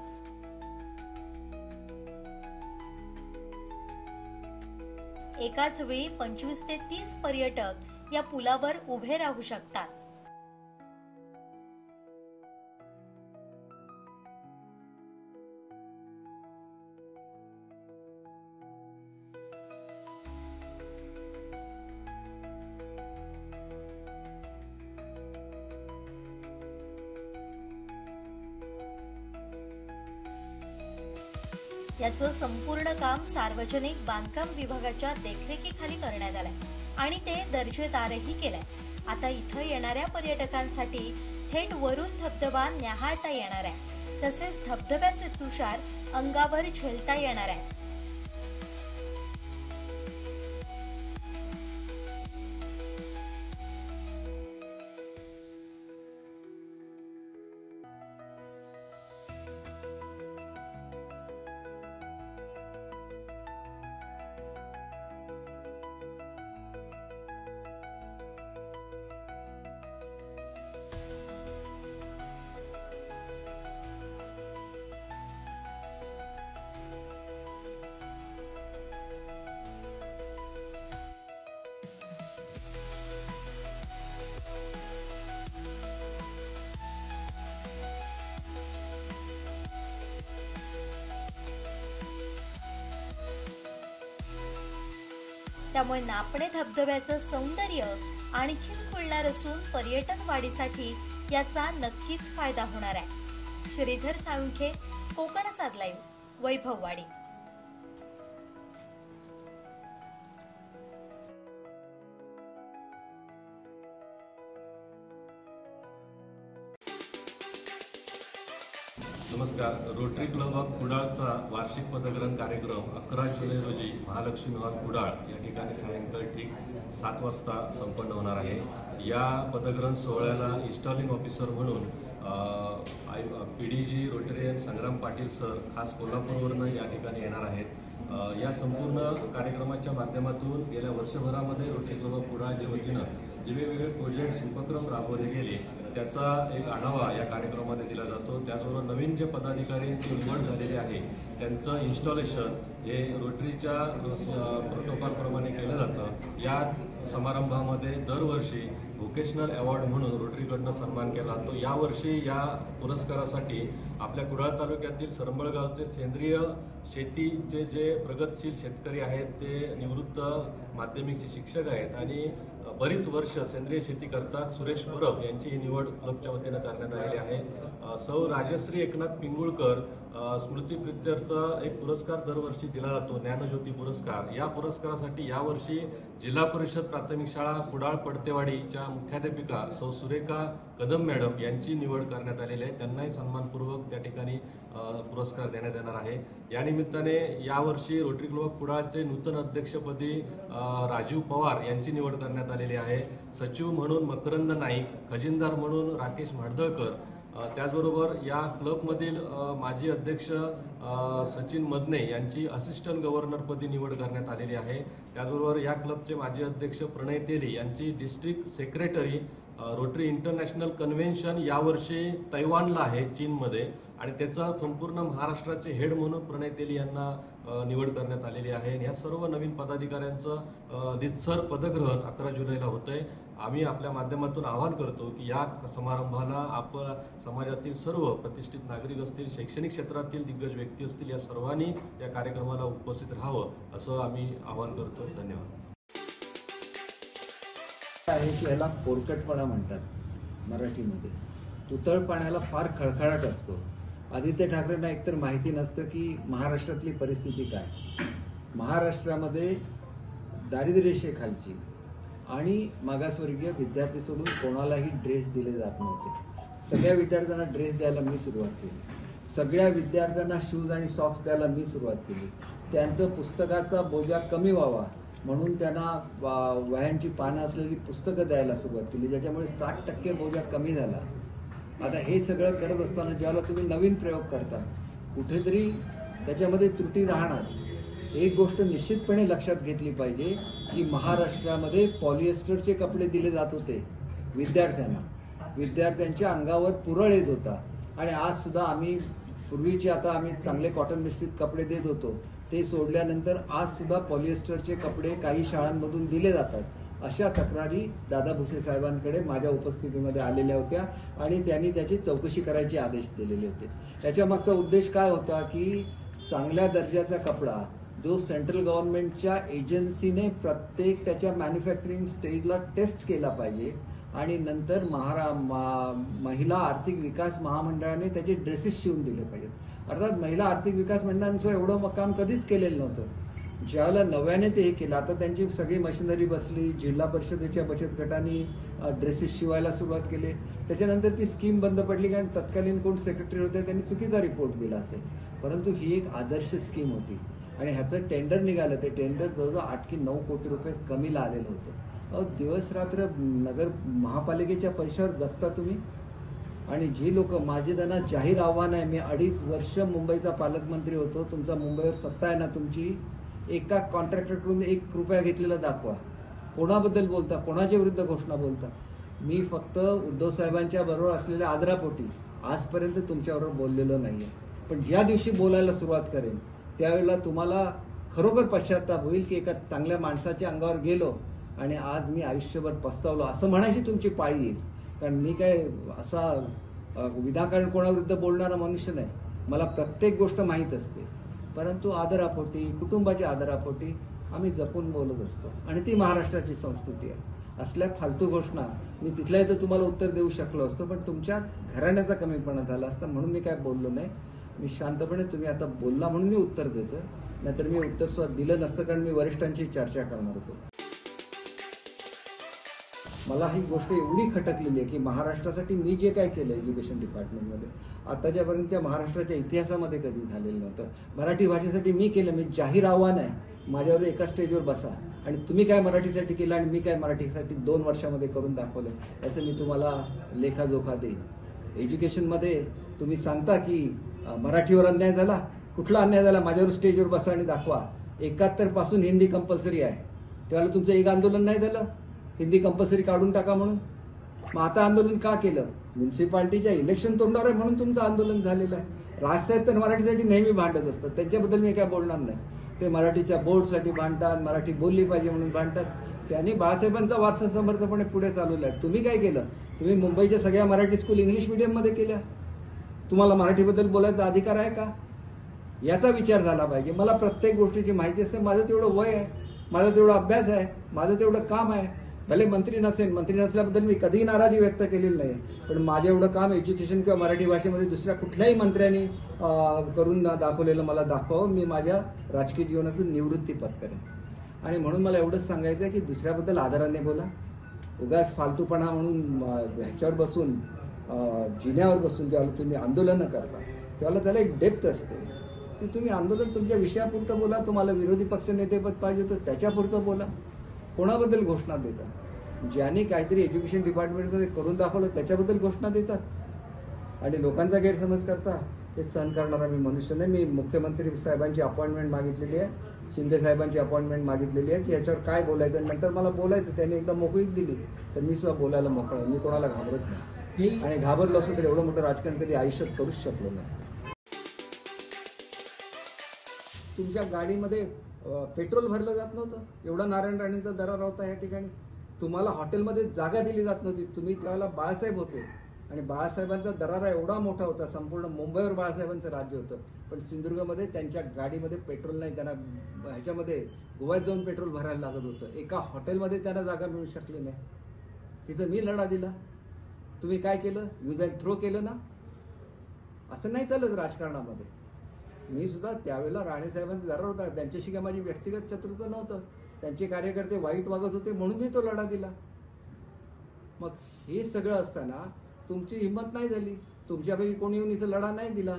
एकाच वेळी 25 ते 30 पर्यटक या पुलावर उभे राहू शकतात. याचं संपूर्ण काम सार्वजनिक बांधकाम विभागाच्या देखरेखीखाली करण्यात आलंय आणि ते दर्जेदारही केलंय. आता इथं येणाऱ्या पर्यटकांसाठी थेट वरून धबधबा न्याहाळता येणार आहे. तसेच धबधब्याचे तुषार अंगावर झेलता येणार आहे. त्यामुळे नापणे धबधब्याचं सौंदर्य आणखीन खुलणार असून पर्यटन वाढीसाठी याचा नक्कीच फायदा होणार आहे. श्रीधर साळुंखे, कोकणसाद लाईव्ह, वैभववाडी. नमस्कार. रोटरी क्लब ऑफ कुडाळचा वार्षिक पदग्रहण कार्यक्रम 11 जुलै रोजी महालक्ष्मी हॉल कुडाळ या ठिकाणी सायंकाळी ठीक 7 वाजता संपन्न होणार आहे. या पदग्रहण सोहळ्याला इन्स्टॉलिंग ऑफिसर म्हणून PDG Rotarian Sangram Patil sir खास कोल्हापूरवरून या ठिकाणी येणार आहेत. या संपूर्ण कार्यक्रमाच्या माध्यमातून गेल्या वर्षभरामध्ये रोटरी क्लब ऑफ कुडाळच्या वतीनं जे वेगवेगळे प्रोजेक्ट्स उपक्रम राबवले गेले त्याचा एक आढावा या कार्यक्रमामध्ये दिला जातो. त्याचबरोबर नवीन जे पदाधिकाऱ्यांची निवड झालेली आहे त्यांचं इन्स्टॉलेशन हे रोटरीच्या प्रोटोकॉलप्रमाणे केलं जातं. या समारंभामध्ये दरवर्षी व्होकेशनल अवॉर्ड म्हणून रोटरीकडनं सन्मान केला जातो. यावर्षी या पुरस्कारासाठी आपल्या कुडाळ तालुक्यातील सरंबळगावचे सेंद्रिय शेतीचे जे प्रगतशील शेतकरी आहेत ते निवृत्त माध्यमिकचे शिक्षक आहेत आणि बरीच वर्ष सेंद्रिय शेती करतात सुरेश परब यांची ही निवड क्लबच्या वतीनं करण्यात आलेली आहे. सौ राजश्री एकनाथ पिंगुळकर स्मृतीप्रित्यर्थ एक पुरस्कार दरवर्षी दिला जातो, ज्ञानज्योती पुरस्कार. या पुरस्कारासाठी यावर्षी जिल्हा परिषद प्राथमिक शाळा कुडाळ पडतेवाडीच्या मुख्याध्यापिका सौ सुरेखा कदम मॅडम यांची निवड करण्यात आलेली आहे. त्यांनाही सन्मानपूर्वक त्या ठिकाणी पुरस्कार देण्यात येणार आहे. या निमित्ताने यावर्षी रोटरी क्लब ऑफ कुडाळचे नूतन अध्यक्षपदी राजीव पवार यांची निवड करण्यात आलेली आहे. सचिव म्हणून मकरंद नाईक, खजिनदार म्हणून राकेश म्हाडदळकर, त्याचबरोबर या क्लबमधील माजी अध्यक्ष सचिन मदने यांची असिस्टंट गव्हर्नरपदी निवड करण्यात आलेली आहे. त्याचबरोबर या क्लबचे माजी अध्यक्ष प्रणय तेली यांची district secretary rotary international convention यावर्षी तैवानला आहे, चीनमध्ये, आणि त्याचा संपूर्ण महाराष्ट्राचे हेड म्हणून प्रणय तेली यांना निवड करण्यात आलेली आहे. या सर्व नवीन पदाधिकाऱ्यांचं रितसर पदग्रहण 11 जुलैला होतंय. आम्ही आपल्या माध्यमातून आवाहन करतो की या समारंभाला आपण समाजातील सर्व प्रतिष्ठित नागरिक असतील, शैक्षणिक क्षेत्रातील दिग्गज व्यक्ती असतील, या सर्वांनी या कार्यक्रमाला उपस्थित राहावं असं आम्ही आवाहन करतो. धन्यवाद. आहे की याला पोरकटपणा म्हणतात मराठीमध्ये. तुतळपणाला फार खळखळाट असतो. आदित्य ठाकरेंना एकतर माहिती नसतं की महाराष्ट्रातली परिस्थिती काय. महाराष्ट्रामध्ये दारिद्र्यरेषेखालची आणि मागासवर्गीय विद्यार्थी सोडून कोणालाही ड्रेस दिले जात नव्हते. सगळ्या विद्यार्थ्यांना ड्रेस द्यायला मी सुरुवात केली. सगळ्या विद्यार्थ्यांना शूज आणि सॉक्स द्यायला मी सुरुवात केली. त्यांचं पुस्तकाचा बोजा कमी व्हावा म्हणून त्यांना वह्यांची पानं असलेली पुस्तकं द्यायला सुरुवात केली, ज्याच्यामुळे 60% बोजा कमी झाला. आता हे सगळं करत असताना ज्यावेळेला तुम्ही नवीन प्रयोग करता कुठेतरी त्याच्यामध्ये त्रुटी राहणार. एक गोष्ट निश्चितपणे लक्षात घेतली पाहिजे की महाराष्ट्रामध्ये पॉलिएस्टरचे कपडे दिले जात होते विद्यार्थ्यांना. विद्यार्थ्यांच्या अंगावर पुरळ येत होता. आणि आज सुद्धा आम्ही पूर्वीचे आता आम्ही चांगले कॉटन मिश्रित कपडे देत होतो, ते सोडल्यानंतर आज सुद्धा पॉलिएस्टरचे कपडे काही शाळांमधून दिले जातात. अशा तक्रारी दादा भुसे साहेबांकडे माझ्या उपस्थितीमध्ये आलेल्या होत्या आणि त्यांनी त्याची चौकशी करायचे आदेश दिलेले होते. याच्या मागचा उद्देश काय होता की चांगल्या दर्जाचा कपडा जो सेंट्रल गव्हर्नमेंटच्या एजन्सीने प्रत्येक त्याच्या मॅन्युफॅक्चरिंग स्टेजला टेस्ट केला पाहिजे आणि नंतर महिला आर्थिक विकास महामंडळाने त्याचे ड्रेसेस शिवून दिले पाहिजेत. अर्थात महिला आर्थिक विकास मंडळांचं एवढं काम कधीच केलेलं नव्हतं. ज्यावेळेला नव्याने ते हे केलं, आता त्यांची सगळी मशिनरी बसली, जिल्हा परिषदेच्या बचत गटांनी ड्रेसेस शिवायला सुरुवात केली. त्याच्यानंतर ती स्कीम बंद पडली कारण तत्कालीन कोण सेक्रेटरी होते त्यांनी चुकीचा रिपोर्ट दिला असेल. परंतु ही एक आदर्श स्कीम होती आणि ह्याचं टेंडर निघालं. ते टेंडर जवळजवळ 8 की 9 कोटी रुपये कमीला आलेलं होतं. दिवस रात्र नगर महापालिकेच्या पैशावर जगता तुम्ही. आणि जी लोक माझे त्यांना जाहीर आव्हान आहे, मी 2.5 वर्ष मुंबईचा पालकमंत्री होतो, तुमचा मुंबईवर सत्ता आहे ना तुमची, एका कॉन्ट्रॅक्टरकडून 1 रुपया घेतलेला दाखवा. कोणाबद्दल बोलता, कोणाच्या विरुद्ध घोषणा बोलता. मी फक्त उद्धव साहेबांच्या बरोबर असलेल्या आदरापोटी आजपर्यंत तुमच्याबरोबर बोललेलो नाही आहे. पण ज्या दिवशी बोलायला सुरुवात करेन त्यावेळेला तुम्हाला खरोखर पश्चाताप होईल की एका चांगल्या माणसाच्या अंगावर गेलो आणि आज मी आयुष्यभर पस्तावलो असं म्हणायची तुमची पाळी येईल. कारण मी काय असा विनाकारण कोणाविरुद्ध बोलणारा मनुष्य नाही. मला प्रत्येक गोष्ट माहीत असते. परंतु आदरापोटी, कुटुंबाच्या आदरापोटी आम्ही जपून बोलत असतो आणि ती महाराष्ट्राची संस्कृती आहे. असल्या फालतू घोषणा मी तिथल्या इथं तुम्हाला उत्तर देऊ शकलो असतो, पण तुमच्या घराण्याचा कमीपणा झाला असता म्हणून मी काय बोललो नाही. मी शांतपणे तुम्ही आता बोलला म्हणून मी उत्तर देतो, नाहीतर मी उत्तर सुद्धा दिलं नसतं कारण मी वरिष्ठांची चर्चा करणार होतो. मला ही गोष्ट एवढी खटकलेली आहे की महाराष्ट्रासाठी मी जे काय केलं एज्युकेशन डिपार्टमेंटमध्ये आताच्यापर्यंतच्या महाराष्ट्राच्या इतिहासामध्ये कधी झालेलं नव्हतं. मराठी भाषेसाठी मी केलं. मी जाहीर आव्हान आहे, माझ्यावर एका स्टेजवर बसा आणि तुम्ही काय मराठीसाठी केलं आणि मी काय मराठीसाठी 2 वर्षामध्ये करून दाखवलं याचं मी तुम्हाला लेखाजोखा देईन. एज्युकेशनमध्ये तुम्ही सांगता की मराठीवर अन्याय झाला. कुठला अन्याय झाला? माझ्यावर स्टेजवर बसा आणि दाखवा. 71 पासून हिंदी कंपल्सरी आहे. त्यावेळेला तुमचं एक आंदोलन नाही झालं हिंदी कंपल्सरी काढून टाका म्हणून. मग आता आंदोलन का केलं? म्युन्सिपाल्टीच्या इलेक्शन तोंडावर आहे म्हणून तुमचं आंदोलन झालेलं आहे. राजसाहेब तर मराठीसाठी नेहमी भांडत असतात, त्यांच्याबद्दल मी काय बोलणार नाही. ते मराठीच्या बोर्डसाठी भांडतात, मराठी बोलली पाहिजे म्हणून भांडतात. त्यांनी बाळासाहेबांचा वारसा समर्थपणे पुढे चालवला आहे. तुम्ही काय केलं? तुम्ही मुंबईच्या सगळ्या मराठी स्कूल इंग्लिश मिडियममध्ये केल्या. तुम्हाला मराठीबद्दल बोलायचा अधिकार आहे का? याचा विचार झाला पाहिजे. मला प्रत्येक गोष्टीची माहिती असते. माझं तेवढं वय आहे, माझा तेवढा अभ्यास आहे, माझं तेवढं काम आहे. भले मंत्री नसेल, मंत्री नसल्याबद्दल मी कधीही नाराजी व्यक्त केलेली नाही, पण माझं एवढं काम एज्युकेशन किंवा मराठी भाषेमध्ये दुसऱ्या कुठल्याही मंत्र्यांनी करून दाखवलेलं मला दाखवावं. मी माझ्या राजकीय जीवनातून निवृत्ती पत्करेन. आणि म्हणून मला एवढंच सांगायचं आहे की दुसऱ्याबद्दल आदराने बोला. उगाच फालतूपणा म्हणून ह्याच्यावर बसून जिन्यावर बसून जेव्हा तुम्ही आंदोलनं करता तेव्हा त्याला एक डेप्थ असते की तुम्ही आंदोलन तुमच्या विषयापुरतं बोला. तुम्हाला विरोधी पक्ष नेतेपद पाहिजे तर त्याच्यापुरतं बोला. कोणाबद्दल घोषणा देतात? ज्यांनी काहीतरी एज्युकेशन डिपार्टमेंटमध्ये करून दाखवलं त्याच्याबद्दल घोषणा देतात आणि लोकांचा गैरसमज करता. ते सहन करणारा मी मनुष्य नाही. मी मुख्यमंत्री साहेबांची अपॉइंटमेंट मागितलेली आहे, शिंदे साहेबांची अपॉइंटमेंट मागितलेली आहे की याच्यावर काय बोलायचं. नंतर मला बोलायचं, त्यांनी एकदा मोकळीक दिली तर मी सुद्धा बोलायला मोकळा आहे. मी कोणाला घाबरत नाही आणि घाबरलो असं तर एवढं मोठं राजकारण कधी आयुष्यात करूच शकलो नसतं. तुमच्या गाडीमध्ये पेट्रोल भरलं जात नव्हतं, एवढा नारायण राणेंचा दरार होता या ठिकाणी. तुम्हाला हॉटेलमध्ये जागा दिली जात नव्हती. तुम्ही त्यावेळेला बाळासाहेब होते आणि बाळासाहेबांचा दरारा एवढा मोठा होता, संपूर्ण मुंबईवर बाळासाहेबांचं राज्य होतं. पण सिंधुदुर्गमध्ये त्यांच्या गाडीमध्ये पेट्रोल नाही, त्यांना ह्याच्यामध्ये गोव्यात जाऊन पेट्रोल भरायला लागत होतं. एका हॉटेलमध्ये त्यांना जागा मिळू शकली नाही. तिथं मी लढा दिला. तुम्ही काय केलं? यूज अँड थ्रो केलं ना. असं नाही चालत राजकारणामध्ये. मी सुद्धा त्यावेळेला राणेसाहेबांचा दरार होता, त्यांच्याशी काय माझी व्यक्तिगत शत्रुता नव्हतं. त्यांचे कार्यकर्ते वाईट वागत होते म्हणून मी तो लढा दिला. मग हे सगळं असताना तुमची हिंमत नाही झाली. तुमच्यापैकी कोणी येऊन इथं लढा नाही दिला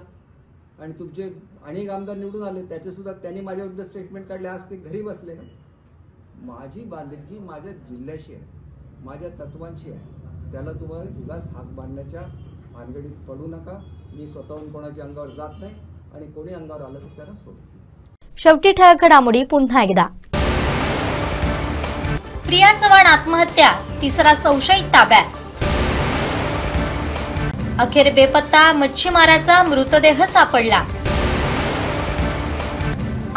आणि तुमचे अनेक आमदार निवडून आले, त्याचे सुद्धा त्यांनी माझ्याविरुद्ध स्टेटमेंट काढले. आज ते घरी बसले ना. माझी बांधिलकी माझ्या जिल्ह्याशी आहे, माझ्या तत्वांशी आहे. त्याला तुम्हाला उगाच हाक बांधण्याच्या भानगडीत पडू नका. मी स्वतःहून कोणाच्या अंगावर जात नाही आणि कोणी अंगावर आलं तर त्याला सोडत. शेवटी ठळक घडामोडी पुन्हा एकदा. प्रिया चव्हाण आत्महत्या, तिसरा संशयित ताब्यात. अखेर बेपत्ता मच्छीमाराचा मृतदेह सापडला.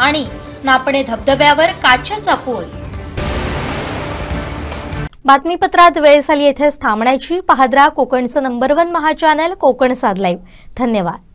आणि नापणे धबधब्यावर काचेचा पूल. बातमीपत्रात वेळ झाली येथेच थांबण्याची. पाहत रहा कोकणचं नंबर 1 महा चॅनल कोकण साध लाईव्ह. धन्यवाद.